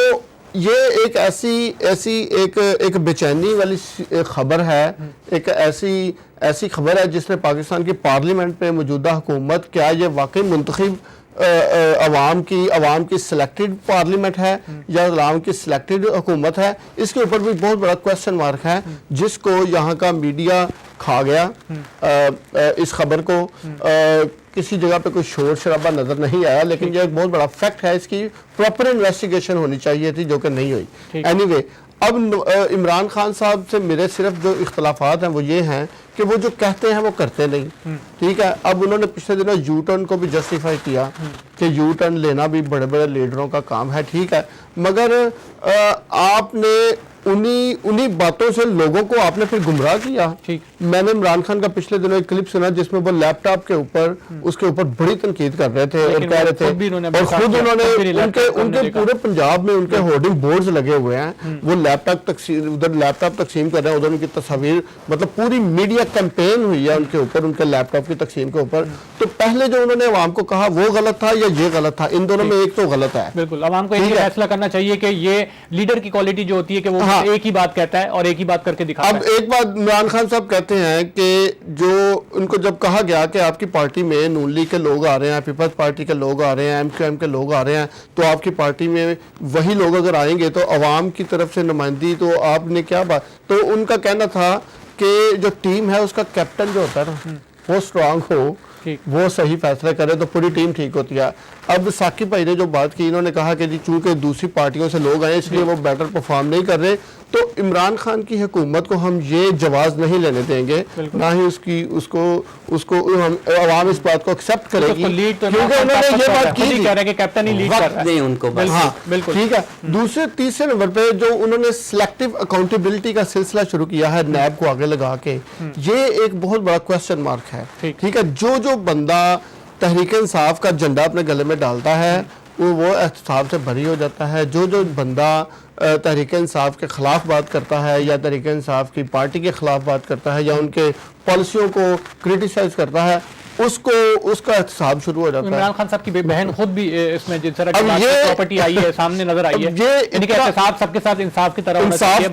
یہ ایک ایک بے چینی والی خبر ہے، ایک ایسی خبر ہے جس نے پاکستان کی پارلیمنٹ پہ موجودہ حکومت، کیا یہ واقعی منتخب عوام کی سلیکٹڈ پارلیمنٹ ہے یا عوام کی سلیکٹڈ حکومت ہے؟ اس کے اوپر بھی بہت بڑا کویسچن مارک ہے، جس کو یہاں کا میڈیا کھا گیا۔ اس خبر کو کسی جگہ پہ کوئی شور شرابہ نظر نہیں آیا، لیکن یہ ایک بہت بڑا فیکٹ ہے، اس کی پراپر انویسٹیگیشن ہونی چاہیے تھی، جو کہ نہیں ہوئی۔ اینی وے، اب عمران خان صاحب سے میرے صرف جو اختلافات ہیں وہ یہ ہیں کہ وہ جو کہتے ہیں وہ کرتے نہیں، ٹھیک ہے۔ اب انہوں نے پچھلے دنوں یو ٹرن کو بھی جسٹیفائی کیا کہ یو ٹرن لینا بھی بڑے بڑے لیڈروں کا کام ہے، ٹھیک ہے، مگر آپ نے انہی باتوں سے لوگوں کو آپ نے پھر گمراہ کیا. میں نے عمران خان کا پچھلے دنوں ایک کلپ سنا جس میں وہ لیپ ٹاپ کے اوپر اس کے اوپر بڑی تنقید کر رہے تھے اور کہہ رہے تھے, اور خود انہوں نے ان کے پورے پنجاب میں ان کے ہورڈنگ بورڈز لگے ہوئے ہیں, وہ لیپ ٹاپ تقسیم کر رہے ہیں, ادھر ان کی تصاویر, مطلب پوری میڈیا کیمپین ہوئی ہے ان کے اوپر, ان کے لیپ ٹاپ کی تقسیم کے اوپر. تو پہلے جو انہوں نے عوام کو کہا وہ غلط تھا یا یہ غلط تھا؟ ان دونوں میں ایک تو غلط ہے. بالکل, عوام کو یہ فیصلہ کرنا چاہیے کہ یہ لیڈر کی کوالٹی جو ہوتی ہے کہ وہ ایک ہی بات کہتا ہے اور ایک ہی بات کر کے دکھاتا ہے. اب ایک بات عمران خان صاحب کہتے ہیں کہ جو ان کو جب کہا گیا کہ آپ کی پارٹی میں نون لیگ کے لوگ آ رہے ہیں, پیپلز پارٹی کے لوگ آ رہے ہیں, MQM کے لوگ آ رہے ہیں, تو آپ کی پارٹی میں وہی لوگ اگر آئیں گے تو عوام کی طرف سے نمائندگی, تو آپ نے کیا بات, تو ان کا کہنا تھا کہ جو ٹیم ہے اس کا کیپٹن جو ہوتا ہے نا وہ اسٹرانگ ہو, وہ صحیح فیصلہ کرے تو پوری ٹیم ٹھیک ہوتی ہے. اب ثاقب بھائی نے جو بات کی, انہوں نے کہا کہ جی چونکہ دوسری پارٹیوں سے لوگ آئے اس لیے وہ بیٹر پرفارم نہیں کر رہے, تو عمران خان کی حکومت کو ہم یہ جواز نہیں لینے دیں گے, نہ ہی اس کو عوام اس بات کو ایکسیپٹ کرے گی, کیونکہ انہوں نے یہ بات کی کہ کیپٹن ہی لیڈ کر رہا ہے ان کو. ہاں ٹھیک ہے. تیسرے نمبر پہ جو انہوں نے سلیکٹیو اکاؤنٹیبلٹی کا سلسلہ شروع کیا ہے نیب کو آگے لگا کے, یہ ایک بہت بڑا کوسچن مارک ہے. ٹھیک ہے, جو بندہ تحریک انصاف کا جھنڈا اپنے گلے میں ڈالتا ہے وہ احتساب سے بری ہو جاتا ہے. جو بندہ تحریک انصاف کے خلاف بات کرتا ہے یا تحریک انصاف کی پارٹی کے خلاف بات کرتا ہے یا ان کے پالیسیوں کو کرٹیسائز کرتا ہے, اس کا احتساب شروع ہو جاتا ہے. عمران خان صاحب کی بہن خود بھی اس میں جس طرح کی پراپرٹی آئی ہے سامنے نظر آئی ہے, یعنی کہ احتساب سب کے ساتھ انصاف کی طرح ہونا چاہیے,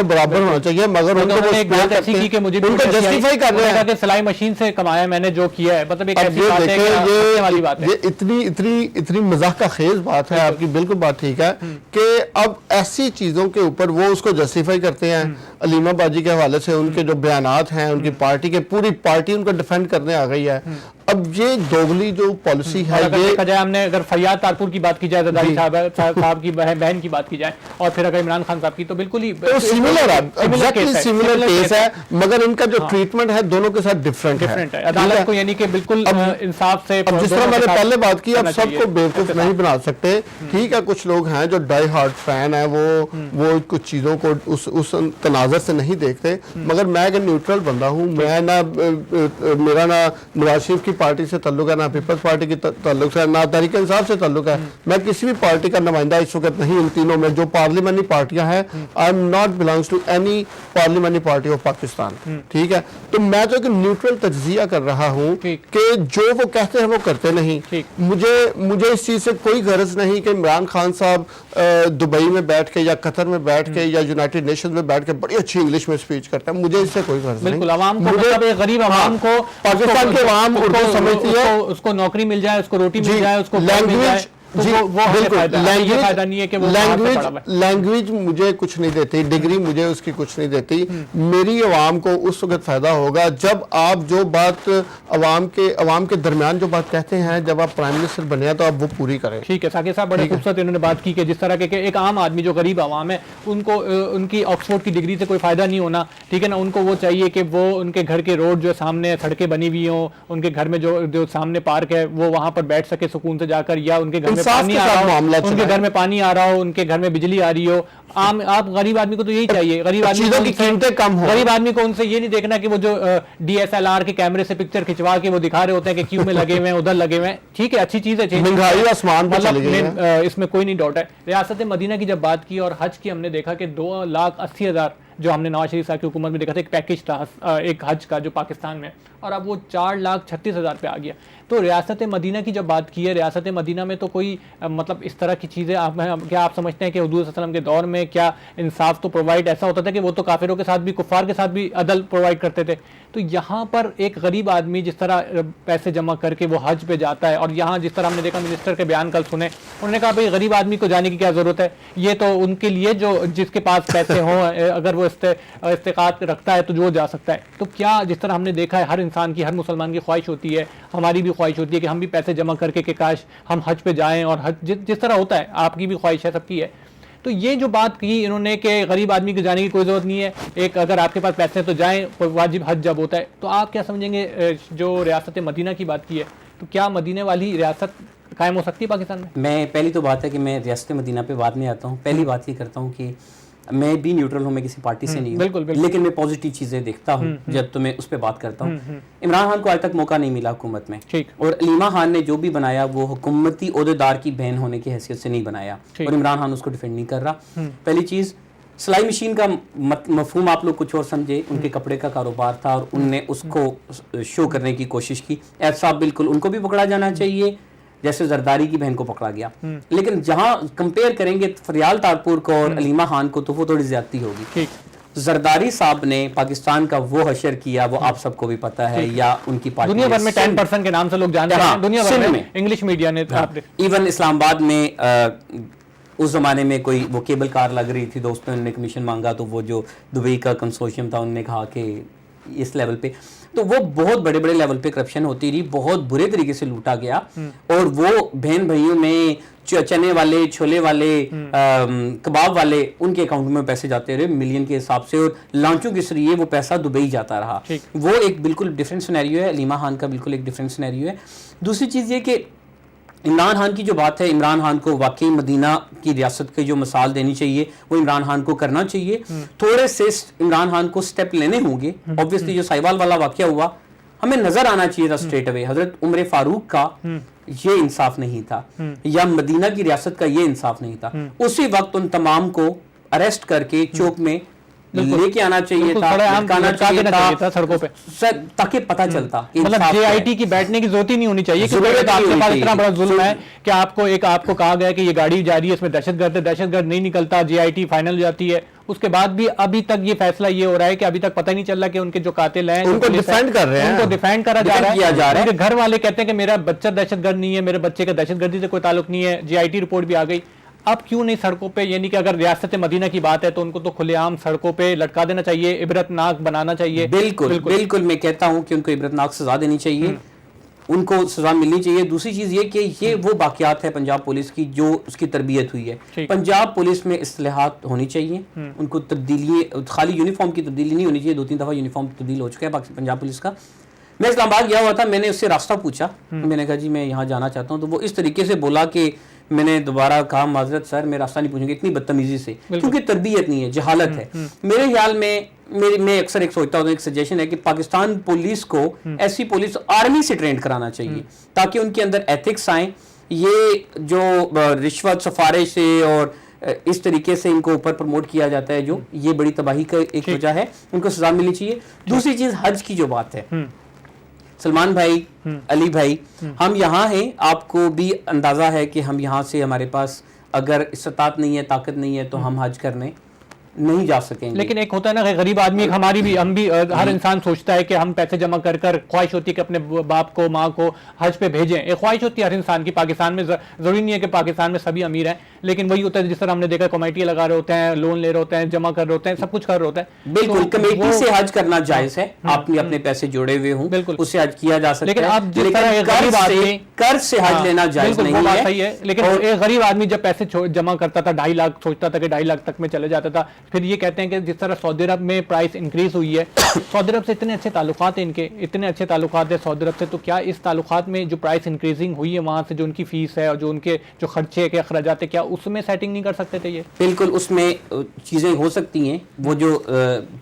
برابر ہونا چاہیے, مگر ان کو ایک بات ایسی کی کہ مجھے بھی جسٹیفائی کر رہے ہیں کہ سلائی مشین سے کمایا میں نے جو کیا ہے, مطلب ایک ایسی بات ہے کہ والی بات ہے. یہ اتنی مزاح کا خیز بات ہے, آپ کی بالکل بات ٹھیک ہے کہ اب ایسی چیزوں کے اوپر وہ اس کو جسٹیفائی کرتے ہیں. علیمہ باجی کے حوالے سے ان کے جو بیانات ہیں, ان کی پارٹی کے پوری پارٹی ان کو ڈیفینڈ کرنے آ گئی ہے. اب یہ دوگلی جو پالیسی ہے, اگر دیکھا جائے ہم نے اگر فیاض تارپور کی بات کی جائے, زرداری صاحب کی بہن کی بات کی جائے, اور پھر اگر عمران خان صاحب کی, تو بالکل ہی سملر کیس ہے, مگر ان کا جو ٹریٹمنٹ ہے دونوں کے ساتھ ڈفرینٹ ہے. عدالت کو یعنی کہ بالکل انصاف سے, جس طرح میں نے پہلے بات کی, اب سب کو بیوقوف نہیں بنا سکتے. ٹھیک ہے, کچھ لوگ ہیں جو ڈائی ہارڈ فین ہیں, وہ کچھ چیزوں کو اس تناظر سے نہیں دیکھتے, مگر میں ایک نیوٹرل بندہ ہوں. میں نہ میرا نہ نواز شریف کی پارٹی سے تعلق ہے, نہ پیپلز پارٹی کی تعلق ہے, نہ تحریک انصاف سے تعلق ہے. میں کسی بھی پارٹی کا نمائندہ اس وقت نہیں. ان تینوں میں جو پارلیمنٹری پارٹیاں ہیں, I am not belongs to any parliamentary party of Pakistan. ٹھیک ہے, تو میں تو ایک نیوٹرل تجزیہ کر رہا ہوں کہ جو وہ کہتے ہیں وہ کرتے نہیں. مجھے اس چیز سے کوئی غرض نہیں کہ عمران خان صاحب دبئی میں بیٹھ کے یا قطر میں بیٹھ کے یا یونائٹڈ نیشنز میں بیٹھ کے بڑی اچھی انگلش میں اسپیچ کرتا ہے, مجھے اس سے کوئی غرض نہیں. بالکل, عوام کو, مطلب ایک غریب عوام کو, پاکستان کے عوام اردو سمجھتی ہے, اس کو نوکری مل جائے, اس کو روٹی مل جائے, اس کو لینگویج, لینگویج مجھے کچھ نہیں دیتی, ڈگری مجھے اس کی کچھ نہیں دیتی. میری عوام کو اس وقت فائدہ ہوگا جب آپ جو بات عوام کے درمیان جو بات کہتے ہیں, جب آپ پرائم منسٹر بنے تو آپ وہ پوری کریں. ٹھیک ہے, ثاقب صاحب بڑے خوبصورت انہوں نے بات کی کہ جس طرح کہ ایک عام آدمی جو غریب عوام ہے ان کو ان کی آکسفورڈ کی ڈگری سے کوئی فائدہ نہیں ہونا. ٹھیک ہے نا, ان کو وہ چاہیے کہ وہ ان کے گھر کے روڈ جو سامنے سڑکیں بنی ہوئی ہوں, ان کے گھر میں جو سامنے پارک ہے وہ وہاں پر بیٹھ سکے سکون سے جا کر, یا ان کے گھر میں پانی آ رہا ہو, ان کے گھر میں پانی آ رہا ہو, ان کے گھر میں بجلی آ رہی ہو. آپ غریب آدمی کو تو یہی چاہیے. غریب آدمی کو ان سے یہ نہیں دیکھنا کہ وہ جو DSLR کے کیمرے سے پکچر کھنچوا کے وہ دکھا رہے ہوتے ہیں کہ کیوں میں لگے ہوئے ہیں, ادھر لگے ہوئے ہیں. ٹھیک ہے, اچھی چیز ہے, اس میں کوئی نہیں ڈاؤٹ ہے. ریاست مدینہ کی جب بات کی اور حج کی, ہم نے دیکھا کہ 2,80,000 جو ہم نے نواز شریف صاحب کی حکومت میں دیکھا تھا ایک پیکج تھا ایک حج کا جو پاکستان میں, اور اب وہ 4,36,000 پہ آ گیا. تو ریاست مدینہ کی جب بات کی ہے, ریاست مدینہ میں تو کوئی مطلب اس طرح کی چیزیں کیا آپ سمجھتے ہیں کہ حضور صلی اللہ علیہ وسلم کے دور میں کیا انصاف تو پرووائڈ ایسا ہوتا تھا کہ وہ تو کافروں کے ساتھ بھی, کفار کے ساتھ بھی عدل پرووائڈ کرتے تھے. تو یہاں پر ایک غریب آدمی جس طرح پیسے جمع کر کے وہ حج پہ جاتا ہے, اور یہاں جس طرح ہم نے دیکھا منسٹر کے بیان کل سنے, انہوں نے کہا بھائی غریب آدمی کو جانے کی کیا ضرورت ہے, یہ تو ان کے لیے جو جس کے پاس پیسے ہوں, اگر وہ استقامت رکھتا ہے تو جو جا سکتا ہے. تو کیا جس طرح ہم نے دیکھا ہے ہر انسان کی, ہر مسلمان کی خواہش ہوتی ہے, ہماری بھی خواہش ہوتی ہے کہ ہم بھی پیسے جمع کر کے کہ کاش ہم حج پہ جائیں, اور حج جس طرح ہوتا ہے آپ کی بھی خواہش ہے, سب کی ہے. تو یہ جو بات کی انہوں نے کہ غریب آدمی کو جانے کی کوئی ضرورت نہیں ہے, ایک اگر آپ کے پاس پیسے ہیں تو جائیں, واجب حج جب ہوتا ہے. تو آپ کیا سمجھیں گے جو ریاست مدینہ کی بات کی ہے, تو کیا مدینہ والی ریاست قائم ہو سکتی ہے پاکستان میں؟ میں پہلی تو بات ہے کہ میں ریاست مدینہ پہ بعد میں آتا ہوں. پہلی بات یہ کرتا ہوں کہ میں بھی نیوٹرل ہوں, میں کسی پارٹی سے نہیں بالکل ہوں, لیکن میں پازیٹیو چیزیں دیکھتا ہوں جب تو میں اس پہ بات کرتا ہوں. عمران خان کو آج تک موقع نہیں ملا حکومت میں, اور علیمہ خان نے جو بھی بنایا وہ حکومتی عہدیدار کی بہن ہونے کی حیثیت سے نہیں بنایا, اور عمران خان اس کو ڈیفینڈ نہیں کر رہا. پہلی چیز, سلائی مشین کا مفہوم آپ لوگ کچھ اور سمجھے, ان کے کپڑے کا کاروبار تھا اور ان نے اس کو شو کرنے کی کوشش کی. ایسا صاحب بالکل ان کو بھی پکڑا جانا چاہیے جیسے زرداری کی بہن کو پکڑا گیا, لیکن جہاں کمپیئر کریں گے فریال تارپور کو اور علیمہ خان کو تو وہ تھوڑی زیادتی ہوگی. زرداری صاحب نے پاکستان کا وہ حشر کیا, وہ آپ سب کو بھی پتہ ہے, یا ان کی پارٹی دنیا بھر میں 10% کے نام سے لوگ جانتے ہیں, دنیا بھر میں انگلش میڈیا نے, ایون اسلام آباد میں اس زمانے میں کوئی وہ کیبل کار لگ رہی تھی, دوستوں نے کمیشن مانگا تو وہ جو دبئی کا کنسورشیم تھا انہوں نے کہا کہ اس لیول پہ, تو وہ بہت بڑے بڑے لیول پہ کرپشن ہوتی رہی, بہت برے طریقے سے لوٹا گیا, اور وہ بہن بھائیوں میں چنے والے, چھولے والے, کباب والے, ان کے اکاؤنٹ میں پیسے جاتے رہے ملین کے حساب سے, اور لانچوں کے ذریعے وہ پیسہ دبئی جاتا رہا. وہ ایک بالکل ڈفرینٹ سینیریو ہے, علیمہ خان کا بالکل ایک ڈفرینٹ سینیریو ہے. دوسری چیز یہ کہ عمران خان کی جو بات ہے, عمران خان کو واقعی مدینہ کی ریاست کی جو مثال دینی چاہیے وہ عمران خان کو کرنا چاہیے. تھوڑے سے عمران خان کو سٹیپ لینے ہوں گے. اوبویسلی جو سائیوال والا واقعہ ہوا ہمیں نظر آنا چاہیے تھا اسٹریٹ اوے, حضرت عمر فاروق کا یہ انصاف نہیں تھا, یا مدینہ کی ریاست کا یہ انصاف نہیں تھا. اسی وقت ان تمام کو اریسٹ کر کے چوک میں لے کے آنا چاہیے تھا, لٹکانا چاہیے تھا سڑکوں پہ, تاکہ پتہ چلتا. مطلب جے آئی ٹی کی بیٹھنے کی ضرورت ہی نہیں ہونی چاہیے, کیونکہ آپ کے پاس اتنا بڑا ظلم ہے کہ آپ کو کہا گیا کہ یہ گاڑی جا رہی ہے, اس میں دہشت گرد ہے, دہشت گرد نہیں نکلتا, جے آئی ٹی فائنل ہو جاتی ہے, اس کے بعد بھی ابھی تک یہ فیصلہ یہ ہو رہا ہے کہ ابھی تک پتہ نہیں چل رہا کہ ان کے جو قاتل ہیں ان کو ڈیفینڈ کر رہے ہیں, ان کو ڈیفینڈ کرا جا رہا ہے. گھر والے کہتے ہیں کہ میرا بچہ دہشت گرد نہیں ہے, میرے بچے کا دہشت گردی سے کوئی تعلق نہیں ہے, جے آئی ٹی رپورٹ بھی آ گئی. اب کیوں نہیں سڑکوں پہ, یعنی کہ اگر ریاست مدینہ کی بات ہے تو ان کو تو کھلے عام سڑکوں پہ لٹکا دینا چاہیے, عبرتناک بنانا چاہیے. بالکل میں کہتا ہوں کہ ان کو عبرتناک سزا دینی چاہیے, ان کو سزا ملنی چاہیے. دوسری چیز یہ کہ یہ وہ واقعات ہے پنجاب پولیس کی جو اس کی تربیت ہوئی ہے. پنجاب پولیس میں اصلاحات ہونی چاہیے, ان کو تبدیلی, خالی یونیفارم کی تبدیلی نہیں ہونی چاہیے. 2-3 دفعہ یونیفارم تبدیل ہو چکا ہے پنجاب پولیس کا. میں اسلام آباد گیا ہوا تھا, میں نے اس سے راستہ پوچھا, میں نے کہا جی میں یہاں جانا چاہتا ہوں, تو وہ اس طریقے سے بولا کہ میں نے دوبارہ کہا معذرت سر میں راستہ نہیں پوچھوں گا, اتنی بدتمیزی سے, کیونکہ تربیت نہیں ہے, جہالت ہے. میرے خیال میں اکثر ایک سوچتا ہوں, ایک سجیشن ہے کہ پاکستان پولیس کو ایسی پولیس آرمی سے ٹرینڈ کرانا چاہیے تاکہ ان کے اندر ایتھکس آئیں. یہ جو رشوت سفارش سے اور اس طریقے سے ان کو اوپر پروموٹ کیا جاتا ہے, جو یہ بڑی تباہی کا ایک وجہ ہے, ان کو سزا ملنی چاہیے. دوسری چیز حج کی جو بات ہے, سلمان بھائی, علی بھائی, ہم یہاں ہیں, آپ کو بھی اندازہ ہے کہ ہم یہاں سے ہمارے پاس اگر استطاعت نہیں ہے, طاقت نہیں ہے, تو ہم حج کرنے نہیں جا سکیں گے. لیکن ایک ہوتا ہے نا کہ غریب آدمی, ہم بھی ہر انسان سوچتا ہے کہ ہم پیسے جمع کر خواہش ہوتی ہے کہ اپنے باپ کو ماں کو حج پہ بھیجیں, ایک خواہش ہوتی ہے ہر انسان کی. پاکستان میں ضروری نہیں ہے کہ پاکستان میں سبھی امیر ہیں, لیکن وہی ہوتا ہے جس طرح ہم نے دیکھا کمیٹیاں لگا رہے ہوتے ہیں, لون لے رہے ہوتے ہیں, جمع کر رہے ہوتے ہیں, سب کچھ کر رہے ہوتا ہے. بالکل کمیٹی سے حج کرنا جائز ہے, آپ نے اپنے پیسے جوڑے ہوئے ہوں, اس سے حج کیا جا سکتا ہے. لیکن آپ جس طرح قرض سے حج لینا جائز نہیں ہے. لیکن ایک غریب آدمی جب پیسے جمع کرتا تھا 2.5 لاکھ, سوچتا تھا کہ 2.5 لاکھ تک میں چلے جاتا تھا. پھر یہ کہتے ہیں کہ جس طرح سعودی عرب میں پرائس انکریز ہوئی ہے, سعودی عرب سے اتنے اچھے تعلقات ہیں, ان کے اتنے اچھے تعلقات ہیں سعودی عرب سے, تو کیا اس تعلقات میں جو پرائس انکریزنگ ہوئی ہے وہاں سے جو ان کی فیس ہے اور جو ان کے جو خرچے کے اخراجات ہے, کیا اس میں سیٹنگ نہیں کر سکتے تھے یہ؟ بالکل اس میں چیزیں ہو سکتی ہیں. وہ جو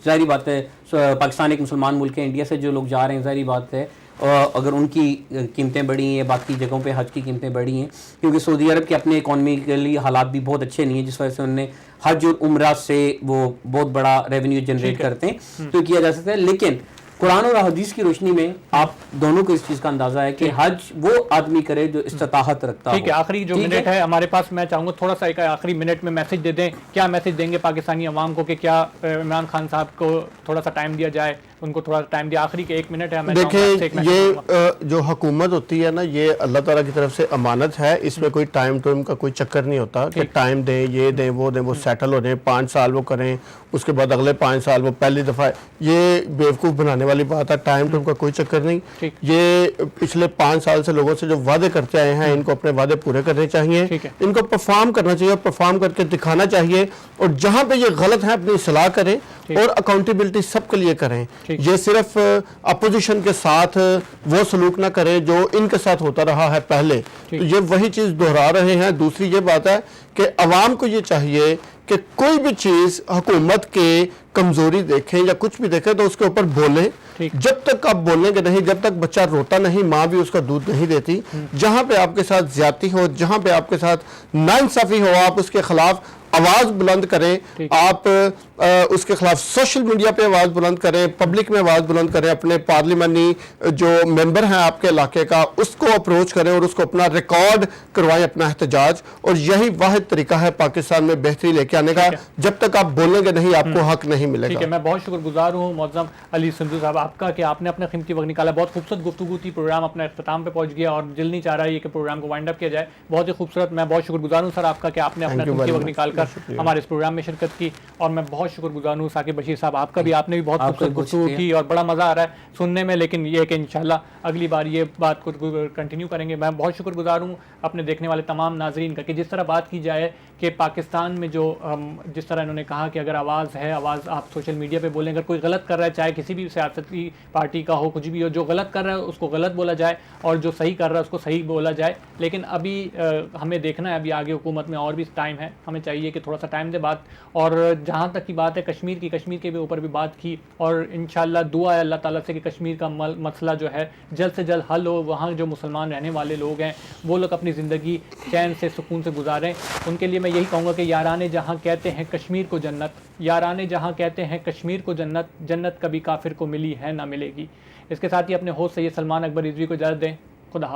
ظاہری بات ہے, پاکستان ایک مسلمان ملک ہے, انڈیا سے جو لوگ جا رہے ہیں, ظاہری بات ہے اگر ان کی قیمتیں بڑھی ہیں, باقی جگہوں پہ حج کی قیمتیں بڑھی ہیں, کیونکہ سعودی عرب کے اپنے اکانومیکلی حالات بھی بہت اچھے نہیں ہیں, جس وجہ سے انہوں نے حج اور عمرہ سے وہ بہت بڑا ریونیو جنریٹ کرتے ہیں, تو کیا جا سکتا ہے. لیکن قرآن اور حدیث کی روشنی میں آپ دونوں کو اس چیز کا اندازہ ہے کہ حج وہ آدمی کرے جو استطاعت رکھتا ہو. ٹھیک ہے, آخری جو منٹ ہے ہمارے پاس, میں چاہوں گا تھوڑا سا ایک آخری منٹ میں میسج دے دیں. کیا میسج دیں گے پاکستانی عوام کو کہ کیا عمران خان صاحب کو تھوڑا سا ٹائم دیا جائے, ان کو تھوڑا ٹائم دیا, آخری کے 1 منٹ ہے. دیکھیں یہ جو حکومت ہوتی ہے نا, یہ اللہ تعالیٰ کی طرف سے امانت ہے, اس میں کوئی ٹائم کا کوئی چکر نہیں ہوتا کہ ٹائم دیں, یہ دیں, وہ دیں, وہ سیٹل ہو جائیں, 5 سال وہ کریں, اس کے بعد اگلے 5 سال وہ پہلی دفعہ. یہ بیوقوف بنانے والی بات ہے, ٹائم کا کوئی چکر نہیں. یہ پچھلے 5 سال سے لوگوں سے جو وعدے کرتے آئے ہیں, ان کو اپنے وعدے پورے کرنے چاہیے, ان کو پرفارم کرنا چاہیے, پرفارم کر کے دکھانا چاہیے, اور جہاں پہ یہ غلط ہے اپنی اصلاح کریں اور اکاؤنٹیبلٹی سب کے لیے کریں. یہ صرف اپوزیشن کے ساتھ وہ سلوک نہ کریں جو ان کے ساتھ ہوتا رہا ہے پہلے, تو یہ وہی چیز دہرا رہے ہیں. دوسری یہ بات ہے کہ عوام کو یہ چاہیے کہ کوئی بھی چیز حکومت کے کمزوری دیکھیں یا کچھ بھی دیکھیں تو اس کے اوپر بولیں. جب تک آپ بولیں گے نہیں، جب تک بچہ روتا نہیں، ماں بھی اس کا دودھ نہیں دیتی. جہاں پہ آپ کے ساتھ زیادتی ہو، جہاں پہ آپ کے ساتھ ناانصافی ہو، آپ اس کے خلاف آواز بلند کریں. آپ اس کے خلاف سوشل میڈیا پہ آواز بلند کریں، پبلک میں آواز بلند کریں، اپنے پارلیمانی جو ممبر ہیں آپ کے علاقے کا اس کو اپروچ کریں اور اس کو اپنا ریکارڈ کروائیں اپنا احتجاج. اور یہی واحد طریقہ ہے پاکستان میں بہتری لے کے آنے کا. جب تک آپ بولیں گے نہیں، آپ کو حق نہیں ملے ٹھیک گا. ہے، میں بہت شکر گزار ہوں معظم علی سندھو صاحب آپ کا کہ آپ نے اپنا قیمتی وقت نکالا. بہت خوبصورت گفتگو تھی، پروگرام اپنا اختتام پہ پہنچ گیا اور دل نہیں چاہ رہا ہے کہ پروگرام کو وائنڈ اپ کیا جائے. بہت ہی خوبصورت. میں بہت شکر گزار ہوں سر آپ کا کہ آپ نے اپنا قیمتی وقت نکال کر ہمارے اس پروگرام میں شرکت کی. اور میں بہت شکر گزار ہوں ثاقب بشیر صاحب آپ کا بھی، آپ نے بھی بہت خوبصورت گفتگو کی اور بڑا مزہ آ رہا ہے سننے میں. لیکن یہ کہ انشاءاللہ اگلی بار یہ بات کو کنٹینیو کریں گے. میں بہت شکر گزار ہوں اپنے دیکھنے والے تمام ناظرین کا کہ جس طرح بات کی جائے کہ پاکستان میں جو جس طرح انہوں نے کہا کہ اگر آواز ہے، آواز آپ سوشل میڈیا پہ بولیں. اگر کوئی غلط کر رہا ہے، چاہے کسی بھی سیاسی پارٹی کا ہو، کچھ بھی ہو، جو غلط کر رہا ہے اس کو غلط بولا جائے اور جو صحیح کر رہا ہے اس کو صحیح بولا جائے. لیکن ابھی ہمیں دیکھنا ہے، ابھی آگے حکومت میں اور بھی ٹائم ہے، ہمیں چاہیے کہ تھوڑا سا ٹائم دے بات. اور جہاں تک کی بات ہے کشمیر کے بھی اوپر بھی بات کی اور انشاءاللہ دعا ہے اللہ تعالیٰ سے کہ کشمیر کا مسئلہ جو ہے جلد سے جلد حل ہو. وہاں جو مسلمان رہنے والے لوگ ہیں وہ لوگ اپنی زندگی چین سے سکون سے گزاریں. ان کے لیے میں یہی کہوں گا کہ یارانے جہاں کہتے ہیں کشمیر کو جنت، یارانے جہاں کہتے ہیں کشمیر کو جنت، جنت کبھی کافر کو ملی ہے نہ ملے گی. اس کے ساتھ ہی اپنے ہوسٹ سید سلمان اکبر رضوی کو اجازت دیں. خدا حافظ.